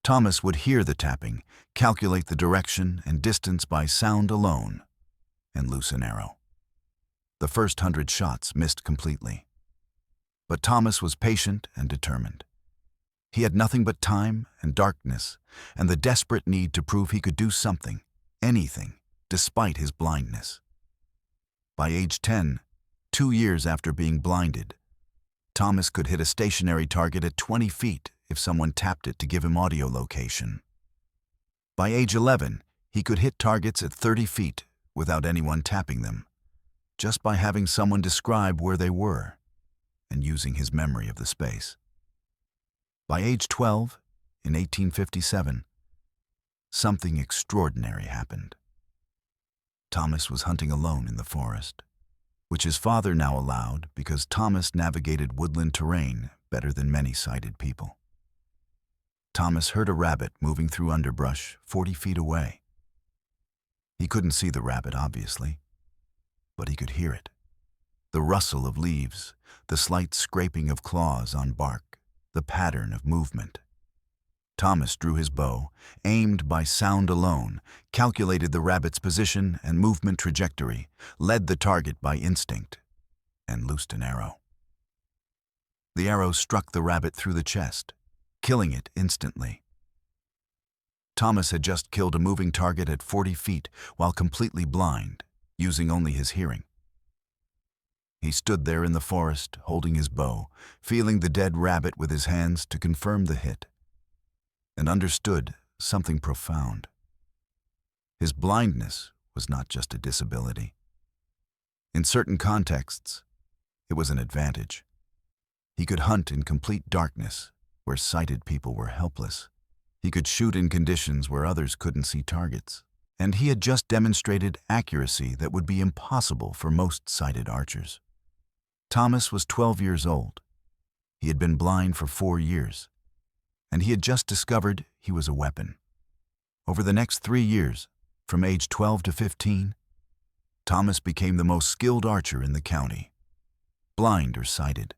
Thomas would hear the tapping, calculate the direction and distance by sound alone, and loose an arrow. The first 100 shots missed completely. But Thomas was patient and determined. He had nothing but time and darkness and the desperate need to prove he could do something, anything, despite his blindness. By age 10, 2 years after being blinded, Thomas could hit a stationary target at 20 feet if someone tapped it to give him audio location. By age 11, he could hit targets at 30 feet without anyone tapping them, just by having someone describe where they were and using his memory of the space. By age 12, in 1857, something extraordinary happened. Thomas was hunting alone in the forest, which his father now allowed because Thomas navigated woodland terrain better than many sighted people. Thomas heard a rabbit moving through underbrush 40 feet away. He couldn't see the rabbit, obviously, but he could hear it. The rustle of leaves, the slight scraping of claws on bark, the pattern of movement. Thomas drew his bow, aimed by sound alone, calculated the rabbit's position and movement trajectory, led the target by instinct, and loosed an arrow. The arrow struck the rabbit through the chest, killing it instantly. Thomas had just killed a moving target at 40 feet while completely blind, using only his hearing. He stood there in the forest, holding his bow, feeling the dead rabbit with his hands to confirm the hit, and understood something profound. His blindness was not just a disability. In certain contexts, it was an advantage. He could hunt in complete darkness, where sighted people were helpless. He could shoot in conditions where others couldn't see targets. And he had just demonstrated accuracy that would be impossible for most sighted archers. Thomas was 12 years old. He had been blind for 4 years, and he had just discovered he was a weapon. Over the next 3 years, from age 12 to 15, Thomas became the most skilled archer in the county, blind or sighted.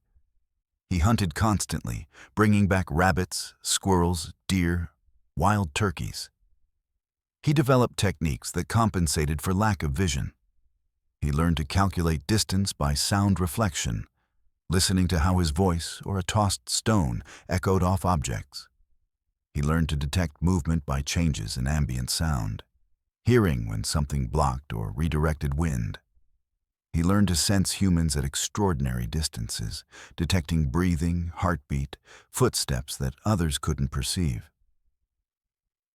He hunted constantly, bringing back rabbits, squirrels, deer, wild turkeys. He developed techniques that compensated for lack of vision. He learned to calculate distance by sound reflection, listening to how his voice or a tossed stone echoed off objects. He learned to detect movement by changes in ambient sound, hearing when something blocked or redirected wind. He learned to sense humans at extraordinary distances, detecting breathing, heartbeat, footsteps that others couldn't perceive.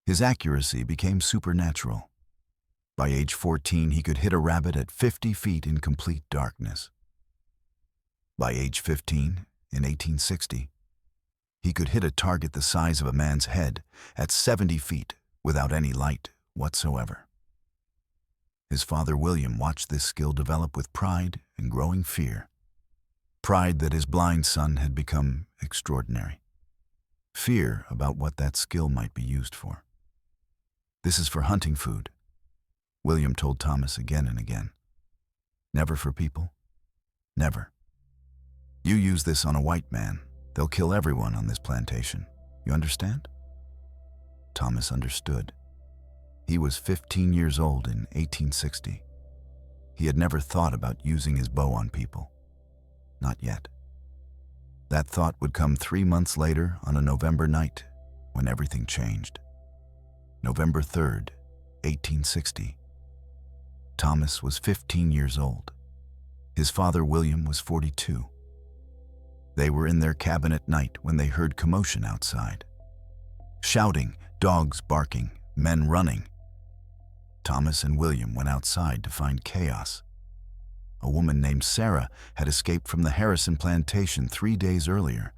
His accuracy became supernatural. By age 14, he could hit a rabbit at 50 feet in complete darkness. By age 15, in 1860, he could hit a target the size of a man's head at 70 feet without any light whatsoever. His father, William, watched this skill develop with pride and growing fear. Pride that his blind son had become extraordinary. Fear about what that skill might be used for. "This is for hunting food," William told Thomas again and again. "Never for people. Never. You use this on a white man, they'll kill everyone on this plantation. You understand?" Thomas understood. He was 15 years old in 1860. He had never thought about using his bow on people. Not yet. That thought would come 3 months later on a November night when everything changed. November 3rd, 1860. Thomas was 15 years old. His father, William, was 42. They were in their cabin at night when they heard commotion outside. Shouting, dogs barking, men running. Thomas and William went outside to find chaos. A woman named Sarah had escaped from the Harrison plantation 3 days earlier,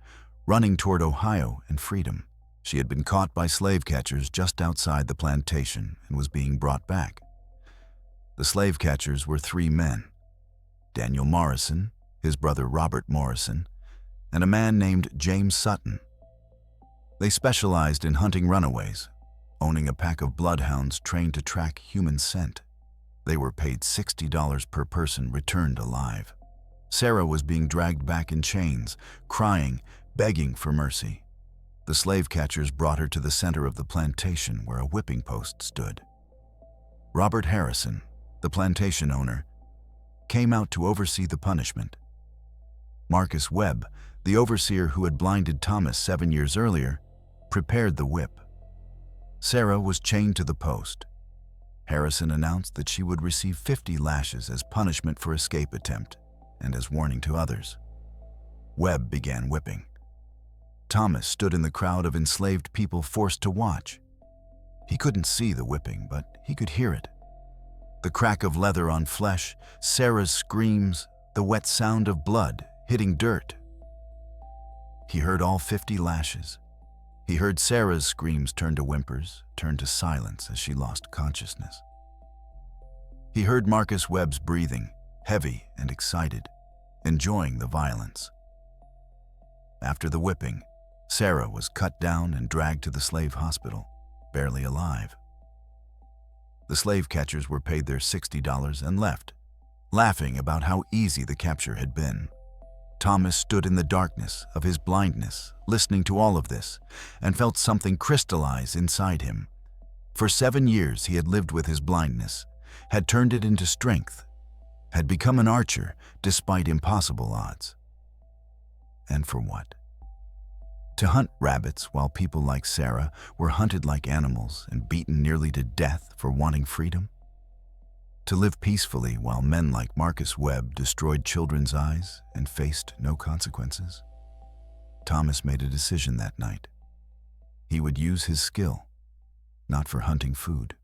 running toward Ohio and freedom. She had been caught by slave catchers just outside the plantation and was being brought back. The slave catchers were 3 men: Daniel Morrison, his brother Robert Morrison, and a man named James Sutton. They specialized in hunting runaways, owning a pack of bloodhounds trained to track human scent. They were paid $60 per person returned alive. Sarah was being dragged back in chains, crying, begging for mercy. The slave catchers brought her to the center of the plantation where a whipping post stood. Robert Harrison, the plantation owner, came out to oversee the punishment. Marcus Webb, the overseer who had blinded Thomas 7 years earlier, prepared the whip. Sarah was chained to the post. Harrison announced that she would receive 50 lashes as punishment for escape attempt and as warning to others. Webb began whipping. Thomas stood in the crowd of enslaved people forced to watch. He couldn't see the whipping, but he could hear it. The crack of leather on flesh, Sarah's screams, the wet sound of blood hitting dirt. He heard all 50 lashes. He heard Sarah's screams turn to whimpers, turn to silence as she lost consciousness. He heard Marcus Webb's breathing, heavy and excited, enjoying the violence. After the whipping, Sarah was cut down and dragged to the slave hospital, barely alive. The slave catchers were paid their $60 and left, laughing about how easy the capture had been. Thomas stood in the darkness of his blindness, listening to all of this, and felt something crystallize inside him. For 7 years he had lived with his blindness, had turned it into strength, had become an archer despite impossible odds. And for what? To hunt rabbits while people like Sarah were hunted like animals and beaten nearly to death for wanting freedom? To live peacefully while men like Marcus Webb destroyed children's eyes and faced no consequences? Thomas made a decision that night. He would use his skill, not for hunting food,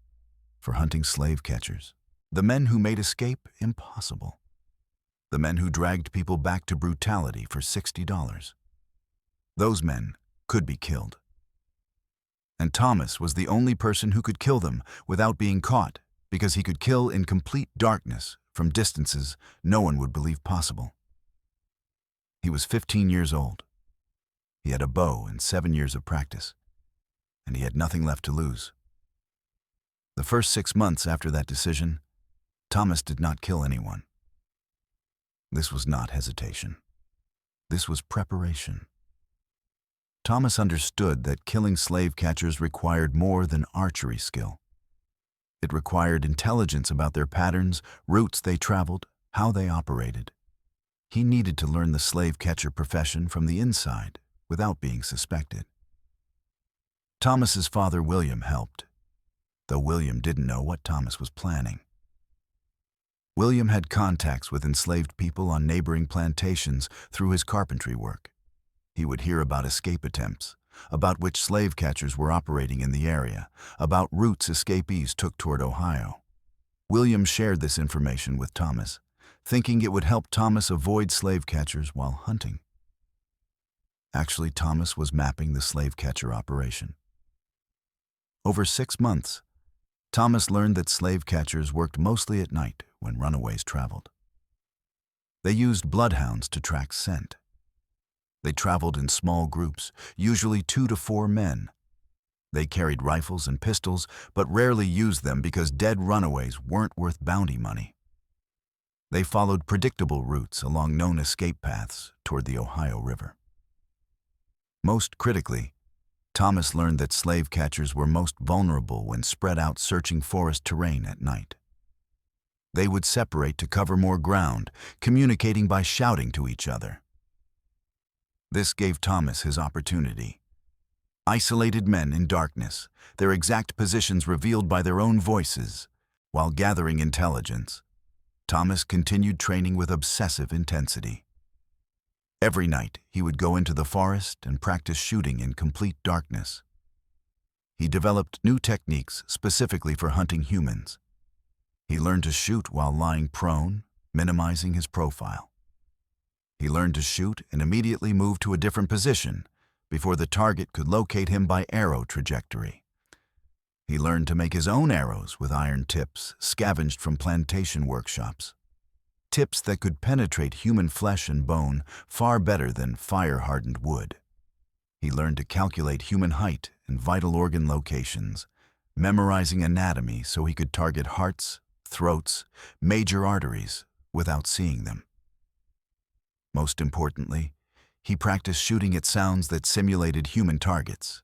for hunting slave catchers, the men who made escape impossible, the men who dragged people back to brutality for $60. Those men could be killed. And Thomas was the only person who could kill them without being caught, because he could kill in complete darkness from distances no one would believe possible. He was 15 years old. He had a bow and 7 years of practice, and he had nothing left to lose. The first 6 months after that decision, Thomas did not kill anyone. This was not hesitation. This was preparation. Thomas understood that killing slave catchers required more than archery skill. It required intelligence about their patterns, routes they traveled, how they operated. He needed to learn the slave catcher profession from the inside without being suspected. Thomas's father, William, helped, though William didn't know what Thomas was planning. William had contacts with enslaved people on neighboring plantations through his carpentry work. He would hear about escape attempts, about which slave catchers were operating in the area, about routes escapees took toward Ohio. William shared this information with Thomas, thinking it would help Thomas avoid slave catchers while hunting. Actually, Thomas was mapping the slave catcher operation. Over 6 months, Thomas learned that slave catchers worked mostly at night when runaways traveled. They used bloodhounds to track scent. They traveled in small groups, usually 2 to 4 men. They carried rifles and pistols, but rarely used them because dead runaways weren't worth bounty money. They followed predictable routes along known escape paths toward the Ohio River. Most critically, Thomas learned that slave catchers were most vulnerable when spread out searching forest terrain at night. They would separate to cover more ground, communicating by shouting to each other. This gave Thomas his opportunity. Isolated men in darkness, their exact positions revealed by their own voices. While gathering intelligence, Thomas continued training with obsessive intensity. Every night, he would go into the forest and practice shooting in complete darkness. He developed new techniques specifically for hunting humans. He learned to shoot while lying prone, minimizing his profile. He learned to shoot and immediately move to a different position before the target could locate him by arrow trajectory. He learned to make his own arrows with iron tips scavenged from plantation workshops. Tips that could penetrate human flesh and bone far better than fire-hardened wood. He learned to calculate human height and vital organ locations, memorizing anatomy so he could target hearts, throats, major arteries without seeing them. Most importantly, he practiced shooting at sounds that simulated human targets.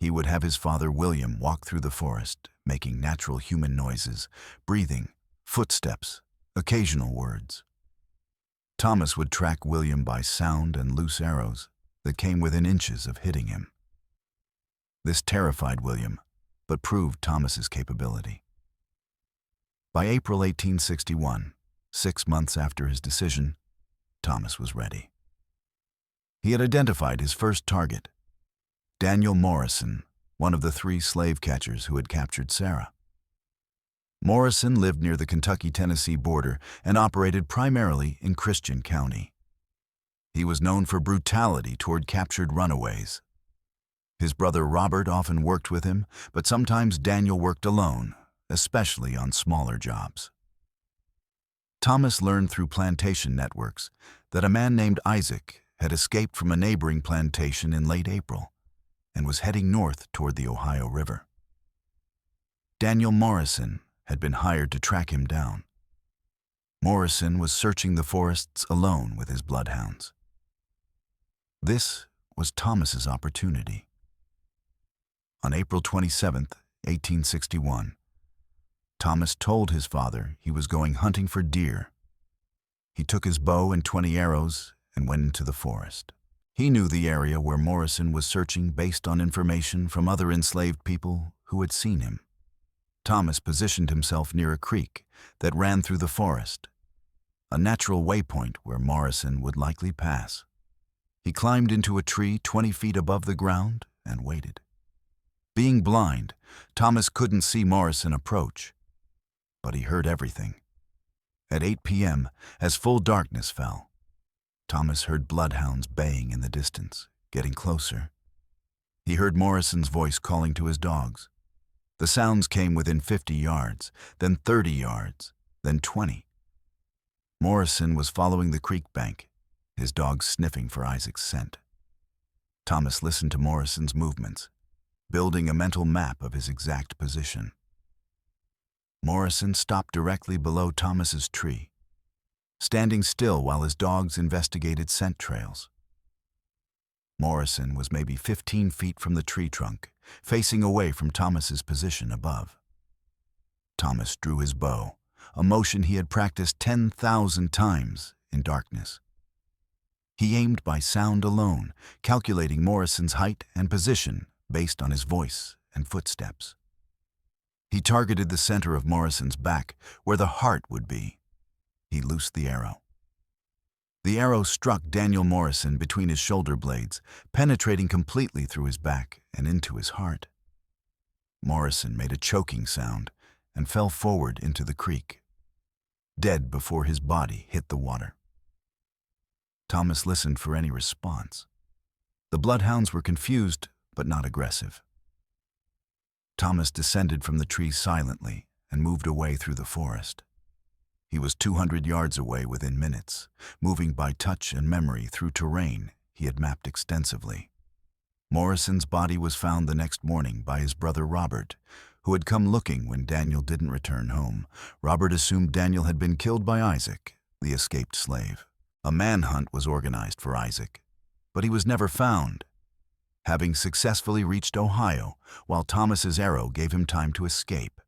He would have his father, William, walk through the forest, making natural human noises, breathing, footsteps, occasional words. Thomas would track William by sound and loose arrows that came within inches of hitting him. This terrified William, but proved Thomas's capability. By April 1861, 6 months after his decision, Thomas was ready. He had identified his first target, Daniel Morrison, one of the 3 slave catchers who had captured Sarah. Morrison lived near the Kentucky-Tennessee border and operated primarily in Christian County. He was known for brutality toward captured runaways. His brother Robert often worked with him, but sometimes Daniel worked alone, especially on smaller jobs. Thomas learned through plantation networks that a man named Isaac had escaped from a neighboring plantation in late April and was heading north toward the Ohio River. Daniel Morrison had been hired to track him down. Morrison was searching the forests alone with his bloodhounds. This was Thomas's opportunity. On April 27, 1861, Thomas told his father he was going hunting for deer. He took his bow and 20 arrows and went into the forest. He knew the area where Morrison was searching based on information from other enslaved people who had seen him. Thomas positioned himself near a creek that ran through the forest, a natural waypoint where Morrison would likely pass. He climbed into a tree 20 feet above the ground and waited. Being blind, Thomas couldn't see Morrison approach, but he heard everything. At 8 p.m., as full darkness fell, Thomas heard bloodhounds baying in the distance, getting closer. He heard Morrison's voice calling to his dogs. The sounds came within 50 yards, then 30 yards, then 20. Morrison was following the creek bank, his dogs sniffing for Isaac's scent. Thomas listened to Morrison's movements, building a mental map of his exact position. Morrison stopped directly below Thomas's tree, standing still while his dogs investigated scent trails. Morrison was maybe 15 feet from the tree trunk, facing away from Thomas's position above. Thomas drew his bow, a motion he had practiced 10,000 times in darkness. He aimed by sound alone, calculating Morrison's height and position based on his voice and footsteps. He targeted the center of Morrison's back, where the heart would be. He loosed the arrow. The arrow struck Daniel Morrison between his shoulder blades, penetrating completely through his back and into his heart. Morrison made a choking sound and fell forward into the creek, dead before his body hit the water. Thomas listened for any response. The bloodhounds were confused but not aggressive. Thomas descended from the tree silently and moved away through the forest. He was 200 yards away within minutes, moving by touch and memory through terrain he had mapped extensively. Morrison's body was found the next morning by his brother Robert, who had come looking when Daniel didn't return home. Robert assumed Daniel had been killed by Isaac, the escaped slave. A manhunt was organized for Isaac, but he was never found, having successfully reached Ohio while Thomas's arrow gave him time to escape.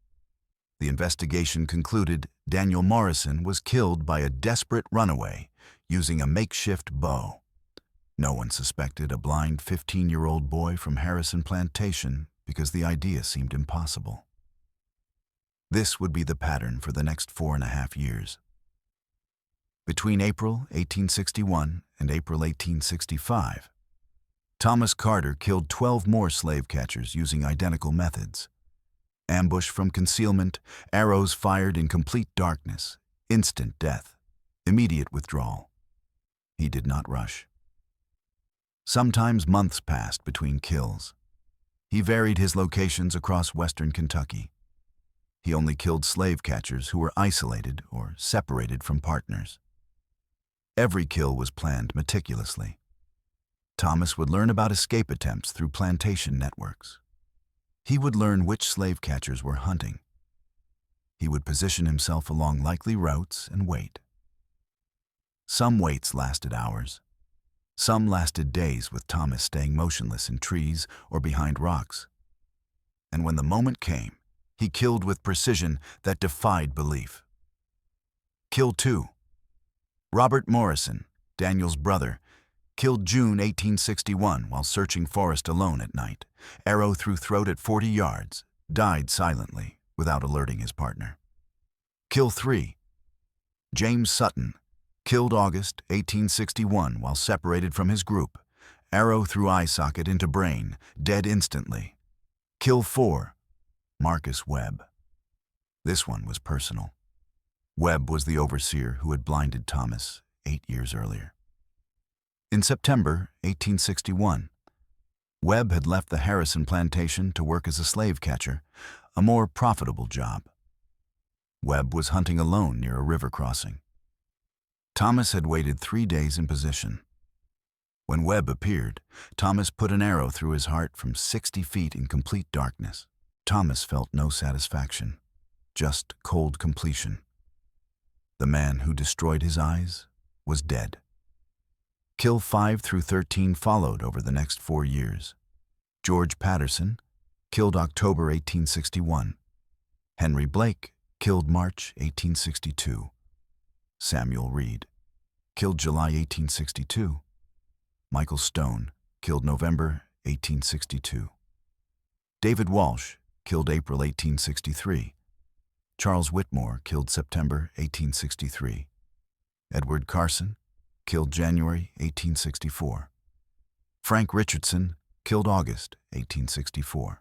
The investigation concluded Daniel Morrison was killed by a desperate runaway using a makeshift bow. No one suspected a blind 15-year-old boy from Harrison Plantation because the idea seemed impossible. This would be the pattern for the next 4.5 years. Between April 1861 and April 1865, Thomas Carter killed 12 more slave catchers using identical methods. Ambush from concealment, arrows fired in complete darkness, instant death, immediate withdrawal. He did not rush. Sometimes months passed between kills. He varied his locations across western Kentucky. He only killed slave catchers who were isolated or separated from partners. Every kill was planned meticulously. Thomas would learn about escape attempts through plantation networks. He would learn which slave catchers were hunting. He would position himself along likely routes and wait. Some waits lasted hours. Some lasted days, with Thomas staying motionless in trees or behind rocks. And when the moment came, he killed with precision that defied belief. Kill 2. Robert Morrison, Daniel's brother, killed June 1861 while searching forest alone at night. Arrow through throat at 40 yards, died silently without alerting his partner. Kill 3. James Sutton, killed August 1861 while separated from his group. Arrow through eye socket into brain, dead instantly. Kill 4. Marcus Webb. This one was personal. Webb was the overseer who had blinded Thomas 8 years earlier. In September 1861, Webb had left the Harrison plantation to work as a slave catcher, a more profitable job. Webb was hunting alone near a river crossing. Thomas had waited 3 days in position. When Webb appeared, Thomas put an arrow through his heart from 60 feet in complete darkness. Thomas felt no satisfaction, just cold completion. The man who destroyed his eyes was dead. Kill 5 through 13 followed over the next 4 years. George Patterson, killed October 1861. Henry Blake, killed March 1862. Samuel Reed, killed July 1862. Michael Stone, killed November 1862. David Walsh, killed April 1863. Charles Whitmore, killed September 1863. Edward Carson, killed January 1864. Frank Richardson, killed August 1864.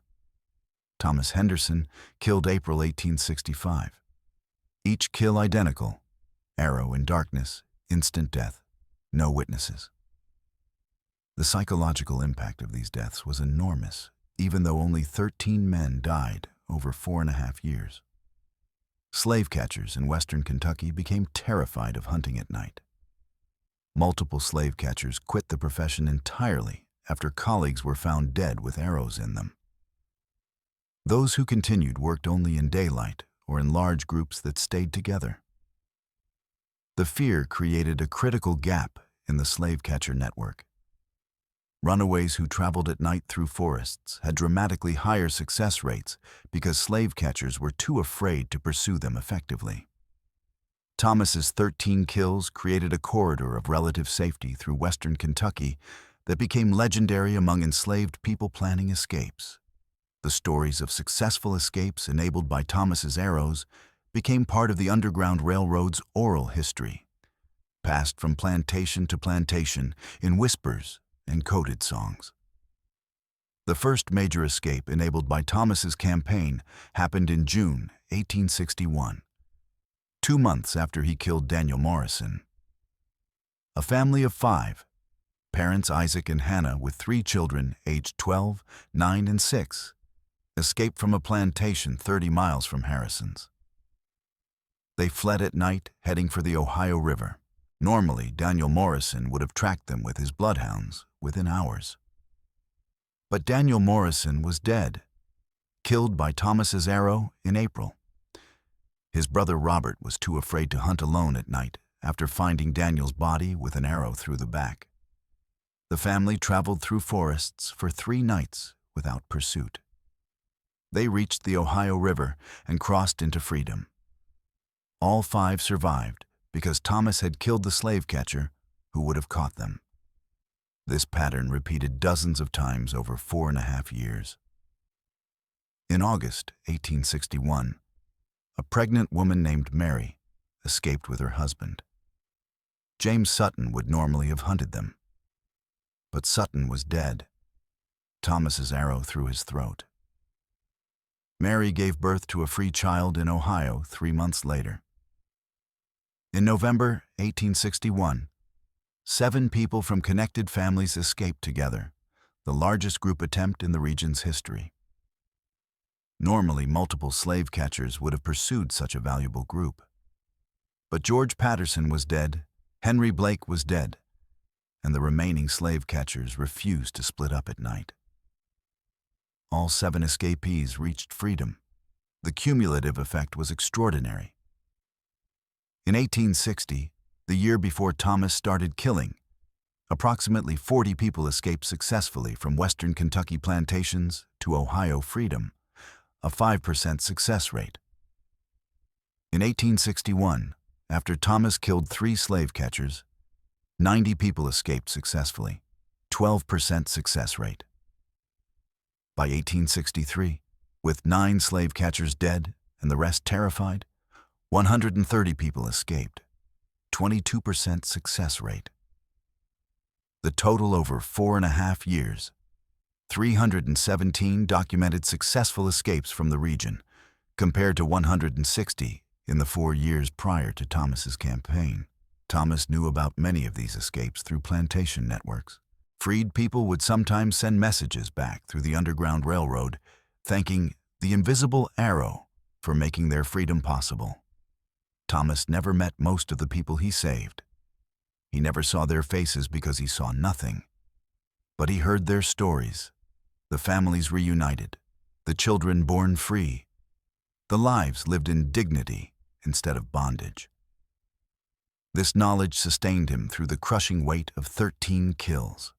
Thomas Henderson, killed April 1865. Each kill identical. Arrow in darkness, instant death, no witnesses. The psychological impact of these deaths was enormous, even though only 13 men died over 4.5 years. Slave catchers in western Kentucky became terrified of hunting at night. Multiple slave catchers quit the profession entirely after colleagues were found dead with arrows in them. Those who continued worked only in daylight or in large groups that stayed together. The fear created a critical gap in the slave catcher network. Runaways who traveled at night through forests had dramatically higher success rates because slave catchers were too afraid to pursue them effectively. Thomas's 13 kills created a corridor of relative safety through western Kentucky that became legendary among enslaved people planning escapes. The stories of successful escapes enabled by Thomas's arrows became part of the Underground Railroad's oral history, passed from plantation to plantation in whispers and coded songs. The first major escape enabled by Thomas's campaign happened in June 1861, 2 months after he killed Daniel Morrison. A family of 5, parents Isaac and Hannah with 3 children aged 12, 9, and 6, escaped from a plantation 30 miles from Harrison's. They fled at night, heading for the Ohio River. Normally, Daniel Morrison would have tracked them with his bloodhounds within hours. But Daniel Morrison was dead, killed by Thomas's arrow in April. His brother Robert was too afraid to hunt alone at night after finding Daniel's body with an arrow through the back. The family traveled through forests for 3 nights without pursuit. They reached the Ohio River and crossed into freedom. All 5 survived because Thomas had killed the slave catcher who would have caught them. This pattern repeated dozens of times over 4.5 years. In August 1861, a pregnant woman named Mary escaped with her husband. James Sutton would normally have hunted them, but Sutton was dead, Thomas's arrow through his throat. Mary gave birth to a free child in Ohio 3 months later. In November 1861, 7 people from connected families escaped together, the largest group attempt in the region's history. Normally, multiple slave catchers would have pursued such a valuable group. But George Patterson was dead, Henry Blake was dead, and the remaining slave catchers refused to split up at night. All 7 escapees reached freedom. The cumulative effect was extraordinary. In 1860, the year before Thomas started killing, approximately 40 people escaped successfully from western Kentucky plantations to Ohio freedom, a 5% success rate. In 1861, after Thomas killed 3 slave catchers, 90 people escaped successfully, 12% success rate. By 1863, With 9 slave catchers dead and the rest terrified, 130 people escaped. 22% success rate. The total over 4.5 years, 317 documented successful escapes from the region, compared to 160 in the 4 years prior to Thomas's campaign. Thomas knew about many of these escapes through plantation networks. Freed people would sometimes send messages back through the Underground Railroad, thanking the Invisible Arrow for making their freedom possible. Thomas never met most of the people he saved. He never saw their faces because he saw nothing. But he heard their stories, the families reunited, the children born free, the lives lived in dignity instead of bondage. This knowledge sustained him through the crushing weight of 13 kills.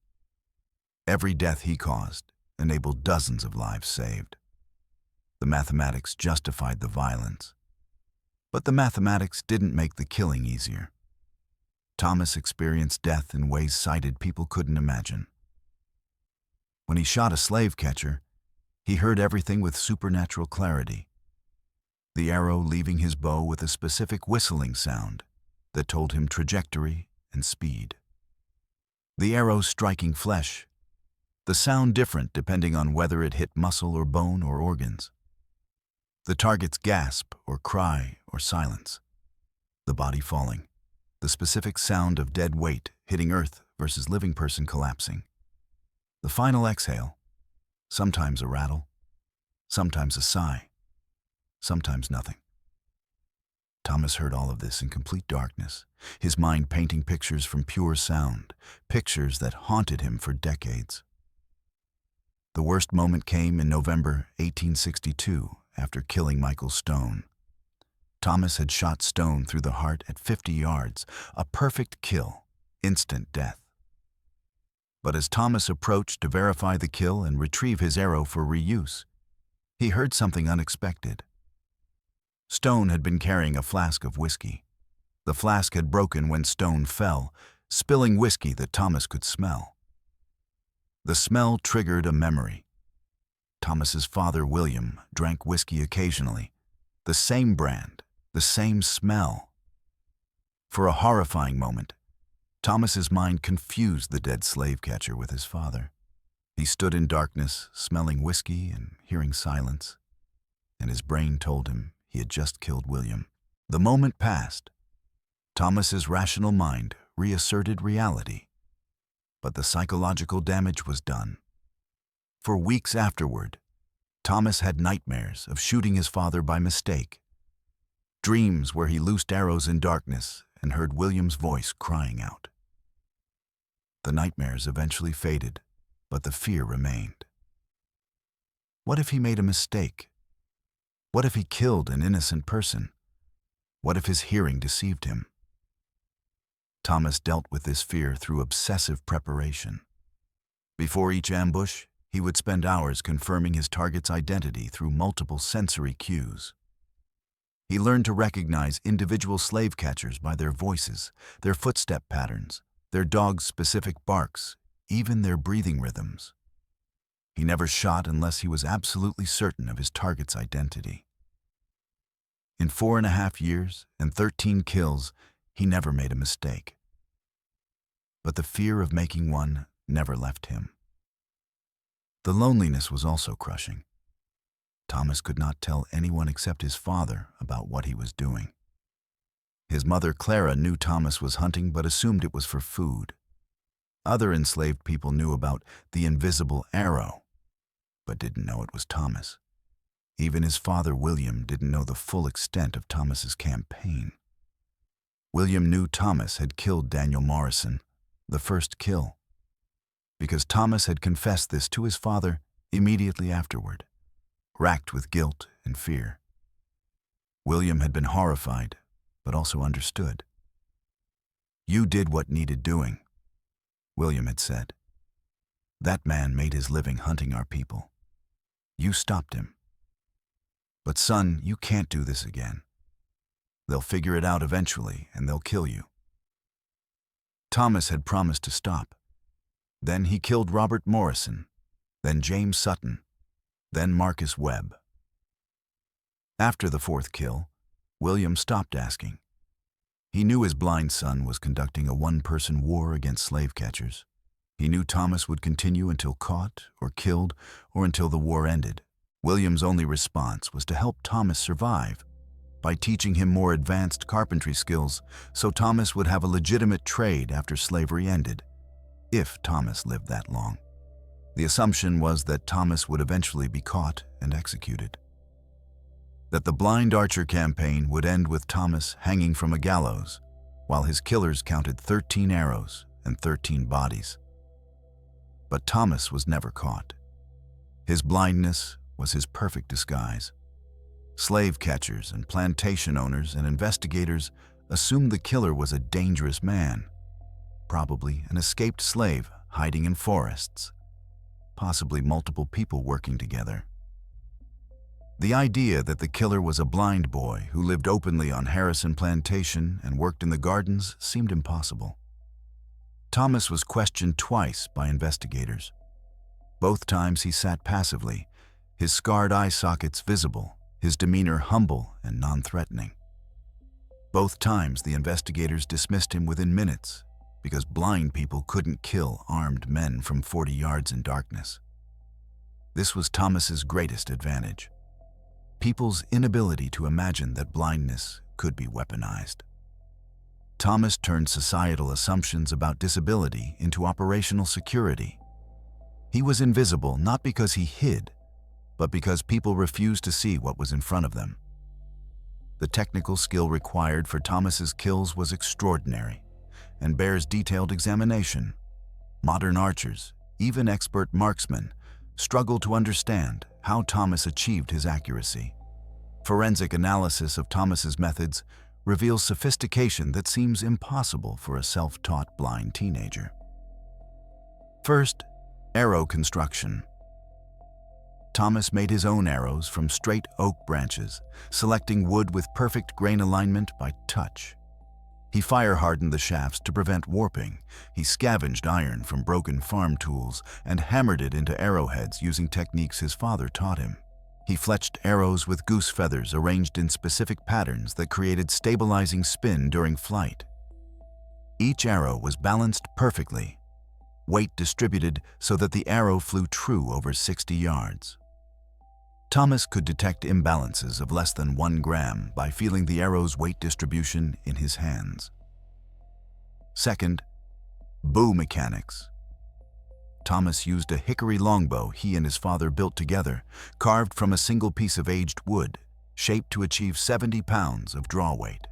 Every death he caused enabled dozens of lives saved. The mathematics justified the violence. But the mathematics didn't make the killing easier. Thomas experienced death in ways sighted people couldn't imagine. When he shot a slave catcher, he heard everything with supernatural clarity. The arrow leaving his bow with a specific whistling sound that told him trajectory and speed. The arrow striking flesh, the sound different depending on whether it hit muscle or bone or organs. The target's gasp or cry or silence. The body falling. The specific sound of dead weight hitting earth versus living person collapsing. The final exhale. Sometimes a rattle. Sometimes a sigh. Sometimes nothing. Thomas heard all of this in complete darkness, his mind painting pictures from pure sound, pictures that haunted him for decades. The worst moment came in November 1862 after killing Michael Stone. Thomas had shot Stone through the heart at 50 yards, a perfect kill, instant death. But as Thomas approached to verify the kill and retrieve his arrow for reuse, he heard something unexpected. Stone had been carrying a flask of whiskey. The flask had broken when Stone fell, spilling whiskey that Thomas could smell. The smell triggered a memory. Thomas's father, William, drank whiskey occasionally. The same brand, the same smell. For a horrifying moment, Thomas's mind confused the dead slave catcher with his father. He stood in darkness, smelling whiskey and hearing silence, and his brain told him he had just killed William. The moment passed. Thomas's rational mind reasserted reality, but the psychological damage was done. For weeks afterward, Thomas had nightmares of shooting his father by mistake, dreams where he loosed arrows in darkness and heard William's voice crying out. The nightmares eventually faded, but the fear remained. What if he made a mistake? What if he killed an innocent person? What if his hearing deceived him? Thomas dealt with this fear through obsessive preparation. Before each ambush, he would spend hours confirming his target's identity through multiple sensory cues. He learned to recognize individual slave catchers by their voices, their footstep patterns, their dog's specific barks, even their breathing rhythms. He never shot unless he was absolutely certain of his target's identity. In 4.5 years and 13 kills, he never made a mistake. But the fear of making one never left him. The loneliness was also crushing. Thomas could not tell anyone except his father about what he was doing. His mother, Clara, knew Thomas was hunting but assumed it was for food. Other enslaved people knew about the invisible arrow, but didn't know it was Thomas. Even his father, William, didn't know the full extent of Thomas's campaign. William knew Thomas had killed Daniel Morrison, the first kill, because Thomas had confessed this to his father immediately afterward, racked with guilt and fear. William had been horrified, but also understood. "You did what needed doing," William had said. "That man made his living hunting our people. You stopped him. But son, you can't do this again. They'll figure it out eventually, and they'll kill you." Thomas had promised to stop. Then he killed Robert Morrison, then James Sutton, then Marcus Webb. After the fourth kill, William stopped asking. He knew his blind son was conducting a one-person war against slave catchers. He knew Thomas would continue until caught or killed or until the war ended. William's only response was to help Thomas survive by teaching him more advanced carpentry skills so Thomas would have a legitimate trade after slavery ended, if Thomas lived that long. The assumption was that Thomas would eventually be caught and executed. That the blind archer campaign would end with Thomas hanging from a gallows, while his killers counted 13 arrows and 13 bodies. But Thomas was never caught. His blindness was his perfect disguise. Slave catchers and plantation owners and investigators assumed the killer was a dangerous man, probably an escaped slave hiding in forests, possibly multiple people working together. The idea that the killer was a blind boy who lived openly on Harrison Plantation and worked in the gardens seemed impossible. Thomas was questioned twice by investigators. Both times he sat passively, his scarred eye sockets visible, his demeanor humble and non-threatening. Both times the investigators dismissed him within minutes because blind people couldn't kill armed men from 40 yards in darkness. This was Thomas's greatest advantage: people's inability to imagine that blindness could be weaponized. Thomas turned societal assumptions about disability into operational security. He was invisible not because he hid, but because people refused to see what was in front of them. The technical skill required for Thomas's kills was extraordinary and bears detailed examination. Modern archers, even expert marksmen, struggle to understand how Thomas achieved his accuracy. Forensic analysis of Thomas's methods reveals sophistication that seems impossible for a self-taught blind teenager. First, arrow construction. Thomas made his own arrows from straight oak branches, selecting wood with perfect grain alignment by touch. He fire-hardened the shafts to prevent warping. He scavenged iron from broken farm tools and hammered it into arrowheads using techniques his father taught him. He fletched arrows with goose feathers arranged in specific patterns that created stabilizing spin during flight. Each arrow was balanced perfectly, weight distributed so that the arrow flew true over 60 yards. Thomas could detect imbalances of less than 1 gram by feeling the arrow's weight distribution in his hands. Second, bow mechanics. Thomas used a hickory longbow he and his father built together, carved from a single piece of aged wood, shaped to achieve 70 pounds of draw weight.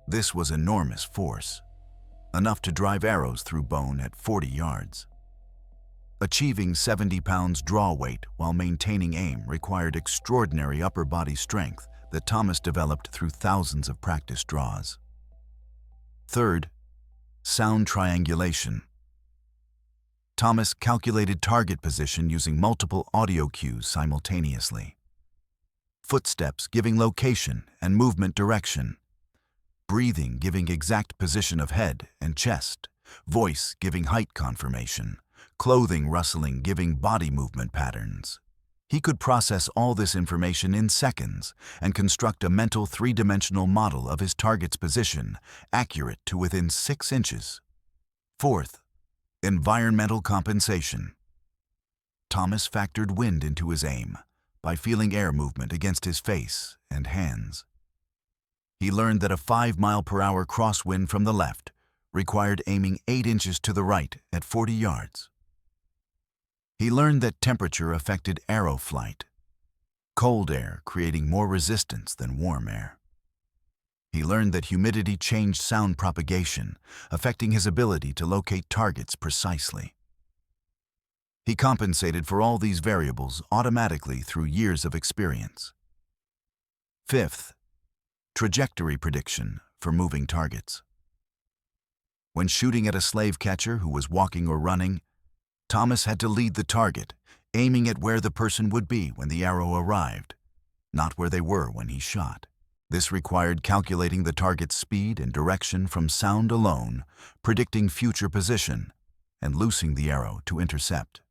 This was enormous force, enough to drive arrows through bone at 40 yards. Achieving 70 pounds draw weight while maintaining aim required extraordinary upper body strength that Thomas developed through thousands of practice draws. Third, sound triangulation. Thomas calculated target position using multiple audio cues simultaneously. Footsteps giving location and movement direction. Breathing giving exact position of head and chest. Voice giving height confirmation. Clothing rustling giving body movement patterns. He could process all this information in seconds and construct a mental 3-dimensional model of his target's position, accurate to within 6 inches. Fourth, environmental compensation. Thomas factored wind into his aim by feeling air movement against his face and hands. He learned that a 5-mile-per-hour crosswind from the left required aiming 8 inches to the right at 40 yards. He learned that temperature affected arrow flight, cold air creating more resistance than warm air. He learned that humidity changed sound propagation, affecting his ability to locate targets precisely. He compensated for all these variables automatically through years of experience. Fifth, trajectory prediction for moving targets. When shooting at a slave catcher who was walking or running, Thomas had to lead the target, aiming at where the person would be when the arrow arrived, not where they were when he shot. This required calculating the target's speed and direction from sound alone, predicting future position, and loosing the arrow to intercept.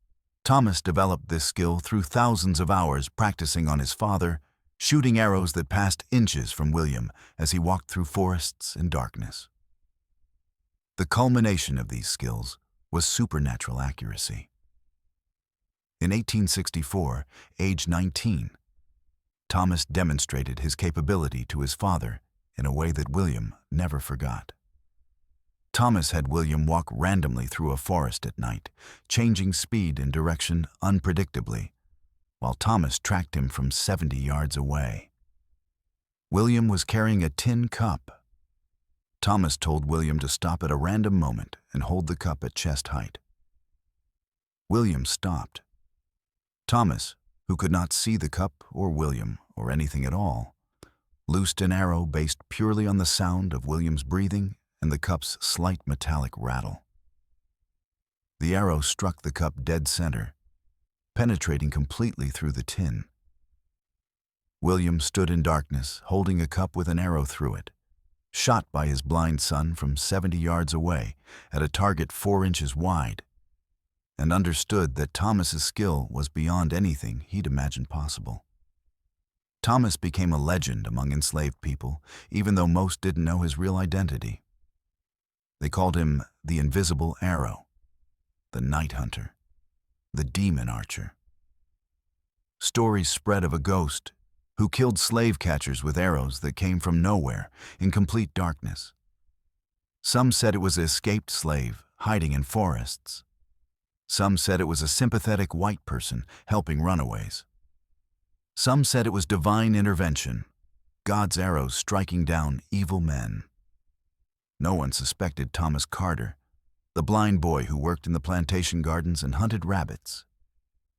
Thomas developed this skill through thousands of hours practicing on his father, shooting arrows that passed inches from William as he walked through forests and darkness. The culmination of these skills was supernatural accuracy. In 1864, age 19, Thomas demonstrated his capability to his father in a way that William never forgot. Thomas had William walk randomly through a forest at night, changing speed and direction unpredictably, while Thomas tracked him from 70 yards away. William was carrying a tin cup. Thomas told William to stop at a random moment and hold the cup at chest height. William stopped. Thomas, who could not see the cup or William or anything at all, loosed an arrow based purely on the sound of William's breathing and the cup's slight metallic rattle. The arrow struck the cup dead center, penetrating completely through the tin. William stood in darkness, holding a cup with an arrow through it, shot by his blind son from 70 yards away at a target 4 inches wide, and understood that Thomas's skill was beyond anything he'd imagined possible. Thomas became a legend among enslaved people, even though most didn't know his real identity. They called him the Invisible Arrow, the Night Hunter, the Demon Archer. Stories spread of a ghost who killed slave catchers with arrows that came from nowhere in complete darkness. Some said it was an escaped slave hiding in forests. Some said it was a sympathetic white person helping runaways. Some said it was divine intervention, God's arrows striking down evil men. No one suspected Thomas Carter, the blind boy who worked in the plantation gardens and hunted rabbits,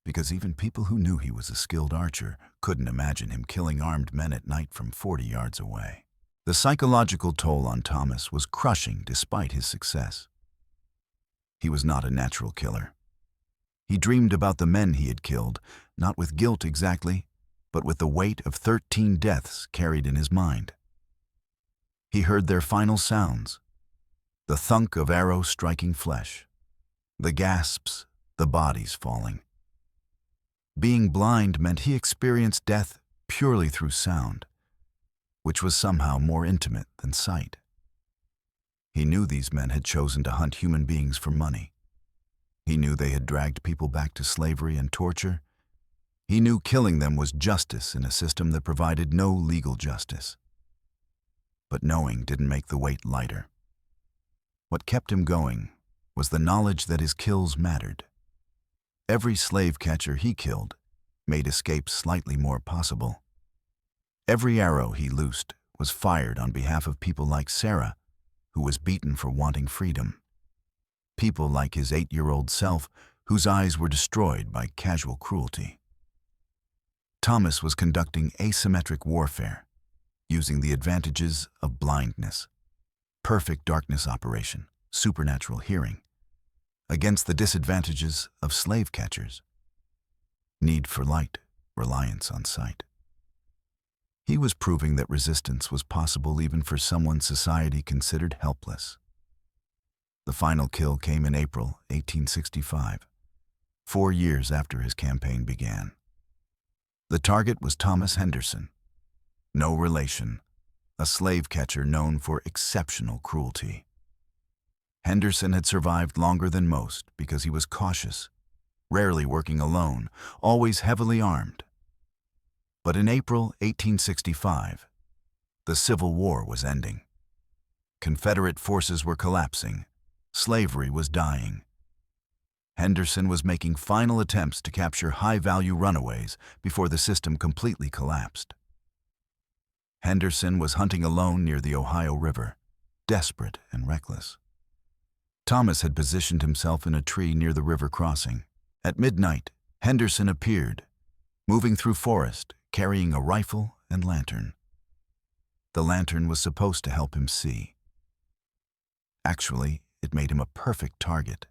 because even people who knew he was a skilled archer couldn't imagine him killing armed men at night from 40 yards away. The psychological toll on Thomas was crushing despite his success. He was not a natural killer. He dreamed about the men he had killed, not with guilt exactly, but with the weight of 13 deaths carried in his mind. He heard their final sounds, the thunk of arrows striking flesh, the gasps, the bodies falling. Being blind meant he experienced death purely through sound, which was somehow more intimate than sight. He knew these men had chosen to hunt human beings for money. He knew they had dragged people back to slavery and torture. He knew killing them was justice in a system that provided no legal justice. But knowing didn't make the weight lighter. What kept him going was the knowledge that his kills mattered. Every slave catcher he killed made escape slightly more possible. Every arrow he loosed was fired on behalf of people like Sarah, who was beaten for wanting freedom. People like his 8-year-old self, whose eyes were destroyed by casual cruelty. Thomas was conducting asymmetric warfare, using the advantages of blindness, perfect darkness operation, supernatural hearing, against the disadvantages of slave catchers, need for light, reliance on sight. He was proving that resistance was possible even for someone society considered helpless. The final kill came in April 1865, 4 years after his campaign began. The target was Thomas Henderson, no relation, a slave catcher known for exceptional cruelty. Henderson had survived longer than most because he was cautious, rarely working alone, always heavily armed. But in April 1865, the Civil War was ending. Confederate forces were collapsing. Slavery was dying. Henderson was making final attempts to capture high-value runaways before the system completely collapsed. Henderson was hunting alone near the Ohio River, desperate and reckless. Thomas had positioned himself in a tree near the river crossing. At midnight, Henderson appeared, moving through forest, carrying a rifle and lantern. The lantern was supposed to help him see. Actually, it made him a perfect target,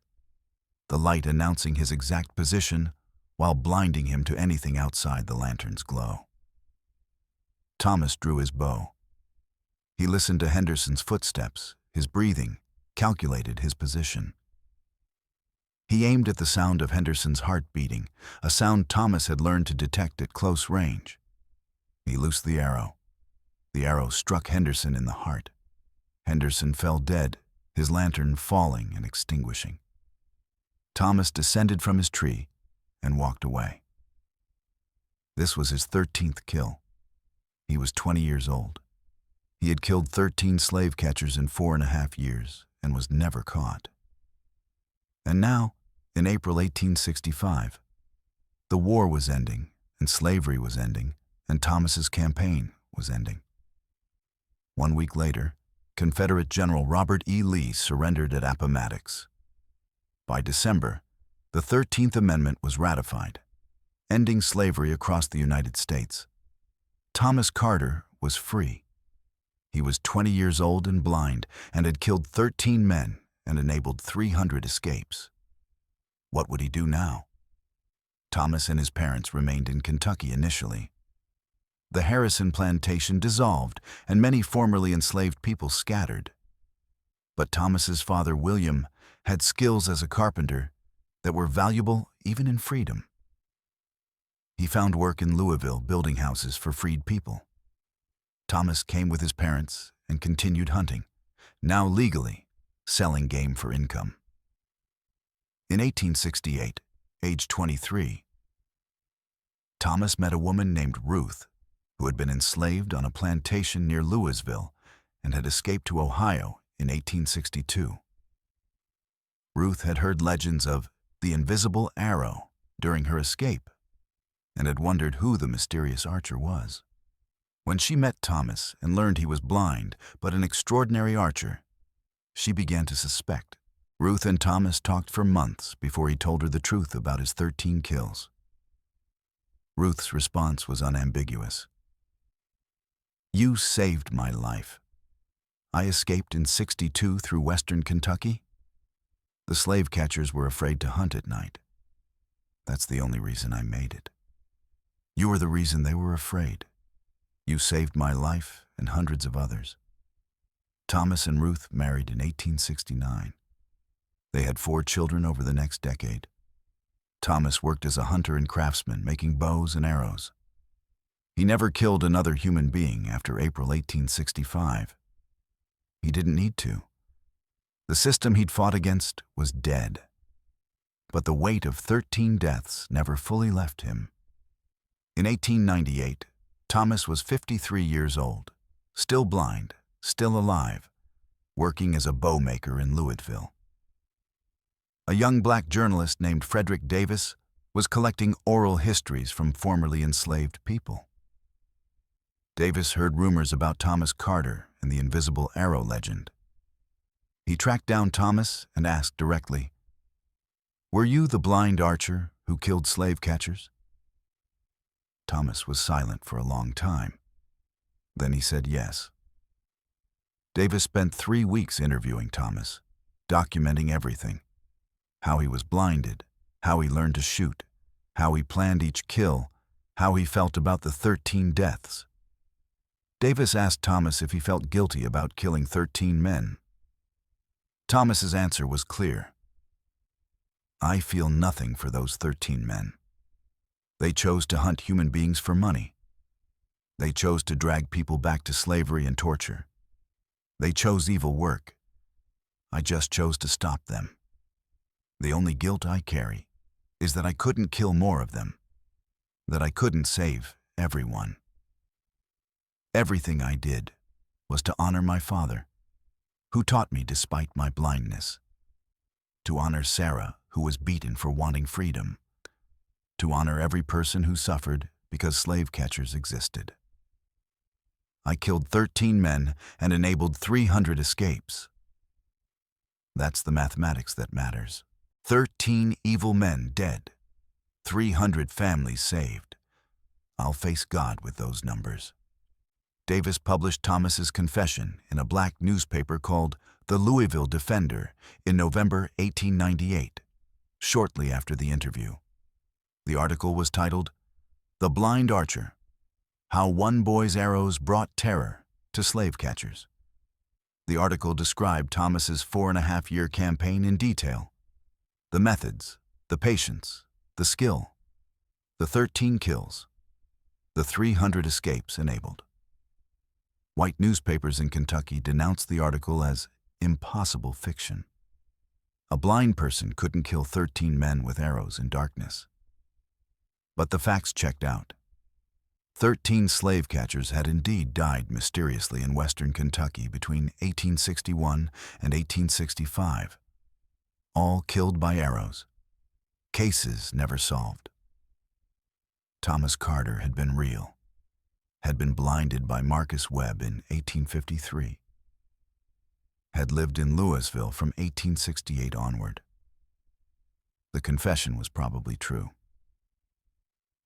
the light announcing his exact position while blinding him to anything outside the lantern's glow. Thomas drew his bow. He listened to Henderson's footsteps, his breathing, calculated his position. He aimed at the sound of Henderson's heart beating, a sound Thomas had learned to detect at close range. He loosed the arrow. The arrow struck Henderson in the heart. Henderson fell dead, his lantern falling and extinguishing. Thomas descended from his tree and walked away. This was his 13th kill. He was 20 years old. He had killed 13 slave catchers in 4.5 years and was never caught. And now, in April 1865, the war was ending, and slavery was ending, and Thomas's campaign was ending. 1 week later, Confederate General Robert E. Lee surrendered at Appomattox. By December, the 13th Amendment was ratified, ending slavery across the United States. Thomas Carter was free. He was 20 years old and blind and had killed 13 men and enabled 300 escapes. What would he do now? Thomas and his parents remained in Kentucky initially. The Harrison plantation dissolved and many formerly enslaved people scattered. But Thomas's father, William, had skills as a carpenter that were valuable even in freedom. He found work in Louisville building houses for freed people. Thomas came with his parents and continued hunting, now legally, selling game for income. In 1868, age 23, Thomas met a woman named Ruth, who had been enslaved on a plantation near Louisville and had escaped to Ohio in 1862. Ruth had heard legends of the invisible arrow during her escape and had wondered who the mysterious archer was. When she met Thomas and learned he was blind but an extraordinary archer, she began to suspect. Ruth and Thomas talked for months before he told her the truth about his 13 kills. Ruth's response was unambiguous. "You saved my life. I escaped in '62 through western Kentucky. The slave catchers were afraid to hunt at night. That's the only reason I made it. You were the reason they were afraid. You saved my life and hundreds of others." Thomas and Ruth married in 1869. They had 4 children over the next decade. Thomas worked as a hunter and craftsman, making bows and arrows. He never killed another human being after April 1865. He didn't need to. The system he'd fought against was dead. But the weight of 13 deaths never fully left him. In 1898, Thomas was 53 years old, still blind, still alive, working as a bow maker in Louisville. A young black journalist named Frederick Davis was collecting oral histories from formerly enslaved people. Davis heard rumors about Thomas Carter and the invisible arrow legend. He tracked down Thomas and asked directly, "Were you the blind archer who killed slave catchers?" Thomas was silent for a long time. Then he said yes. Davis spent 3 weeks interviewing Thomas, documenting everything: how he was blinded, how he learned to shoot, how he planned each kill, how he felt about the 13 deaths. Davis asked Thomas if he felt guilty about killing 13 men. Thomas's answer was clear. "I feel nothing for those 13 men. They chose to hunt human beings for money. They chose to drag people back to slavery and torture. They chose evil work. I just chose to stop them. The only guilt I carry is that I couldn't kill more of them, that I couldn't save everyone. Everything I did was to honor my father, who taught me despite my blindness, to honor Sarah, who was beaten for wanting freedom, to honor every person who suffered because slave catchers existed. I killed 13 men and enabled 300 escapes. That's the mathematics that matters. 13 evil men dead, 300 families saved. I'll face God with those numbers." Davis published Thomas's confession in a black newspaper called The Louisville Defender in November 1898, shortly after the interview. The article was titled, "The Blind Archer: How One Boy's Arrows Brought Terror to Slave Catchers." The article described Thomas's 4.5-year campaign in detail: the methods, the patience, the skill, the 13 kills. The 300 escapes enabled. White newspapers in Kentucky denounced the article as impossible fiction. A blind person couldn't kill 13 men with arrows in darkness. But the facts checked out. 13 slave catchers had indeed died mysteriously in western Kentucky between 1861 and 1865, all killed by arrows. Cases never solved. Thomas Carter had been real, had been blinded by Marcus Webb in 1853, had lived in Louisville from 1868 onward. The confession was probably true.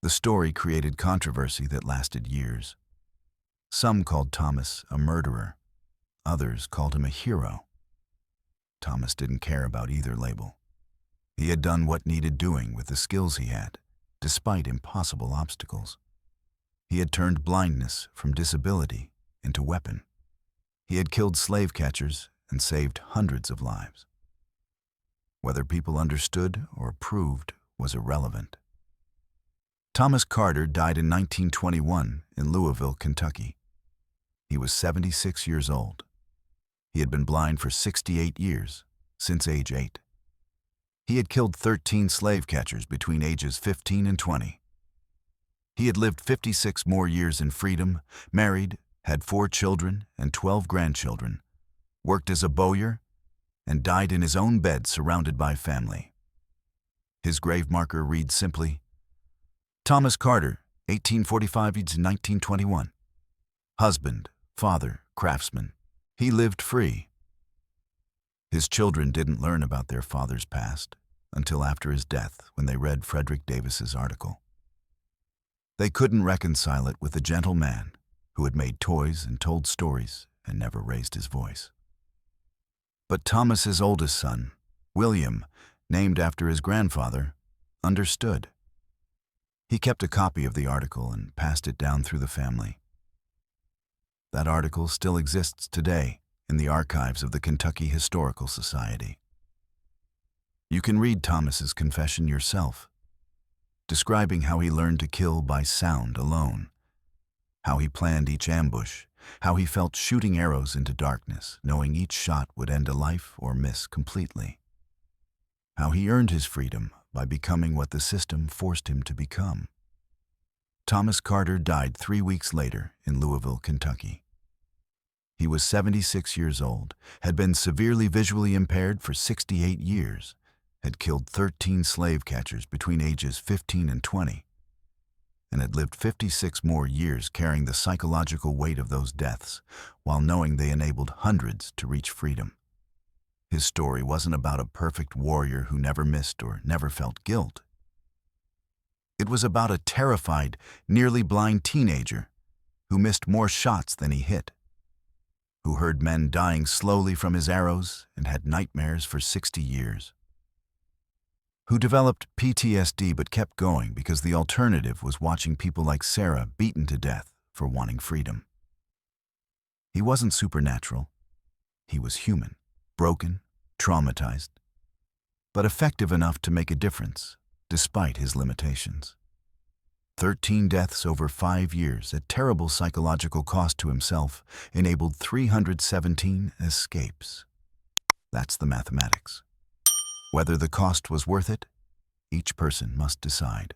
The story created controversy that lasted years. Some called Thomas a murderer. Others called him a hero. Thomas didn't care about either label. He had done what needed doing with the skills he had, despite impossible obstacles. He had turned blindness from disability into weapon. He had killed slave catchers and saved hundreds of lives. Whether people understood or approved was irrelevant. Thomas Carter died in 1921 in Louisville, Kentucky. He was 76 years old. He had been blind for 68 years, since age 8. He had killed 13 slave catchers between ages 15 and 20. He had lived 56 more years in freedom, married, had 4 children and 12 grandchildren, worked as a bowyer, and died in his own bed surrounded by family. His grave marker reads simply, Thomas Carter, 1845 to 1921. Husband, father, craftsman. He lived free. His children didn't learn about their father's past until after his death when they read Frederick Davis's article. They couldn't reconcile it with the gentle man who had made toys and told stories and never raised his voice. But Thomas's oldest son, William, named after his grandfather, understood. He kept a copy of the article and passed it down through the family. That article still exists today in the archives of the Kentucky Historical Society. You can read Thomas's confession yourself, describing how he learned to kill by sound alone, how he planned each ambush, how he felt shooting arrows into darkness, knowing each shot would end a life or miss completely, how he earned his freedom by becoming what the system forced him to become. Thomas Carter died 3 weeks later in Louisville, Kentucky. He was 76 years old, had been severely visually impaired for 68 years, had killed 13 slave catchers between ages 15 and 20, and had lived 56 more years carrying the psychological weight of those deaths while knowing they enabled hundreds to reach freedom. His story wasn't about a perfect warrior who never missed or never felt guilt. It was about a terrified, nearly blind teenager who missed more shots than he hit, who heard men dying slowly from his arrows and had nightmares for 60 years, who developed PTSD but kept going because the alternative was watching people like Sarah beaten to death for wanting freedom. He wasn't supernatural. He was human, broken, traumatized, but effective enough to make a difference, despite his limitations. 13 deaths over 5 years at terrible psychological cost to himself enabled 317 escapes. That's the mathematics. Whether the cost was worth it, each person must decide.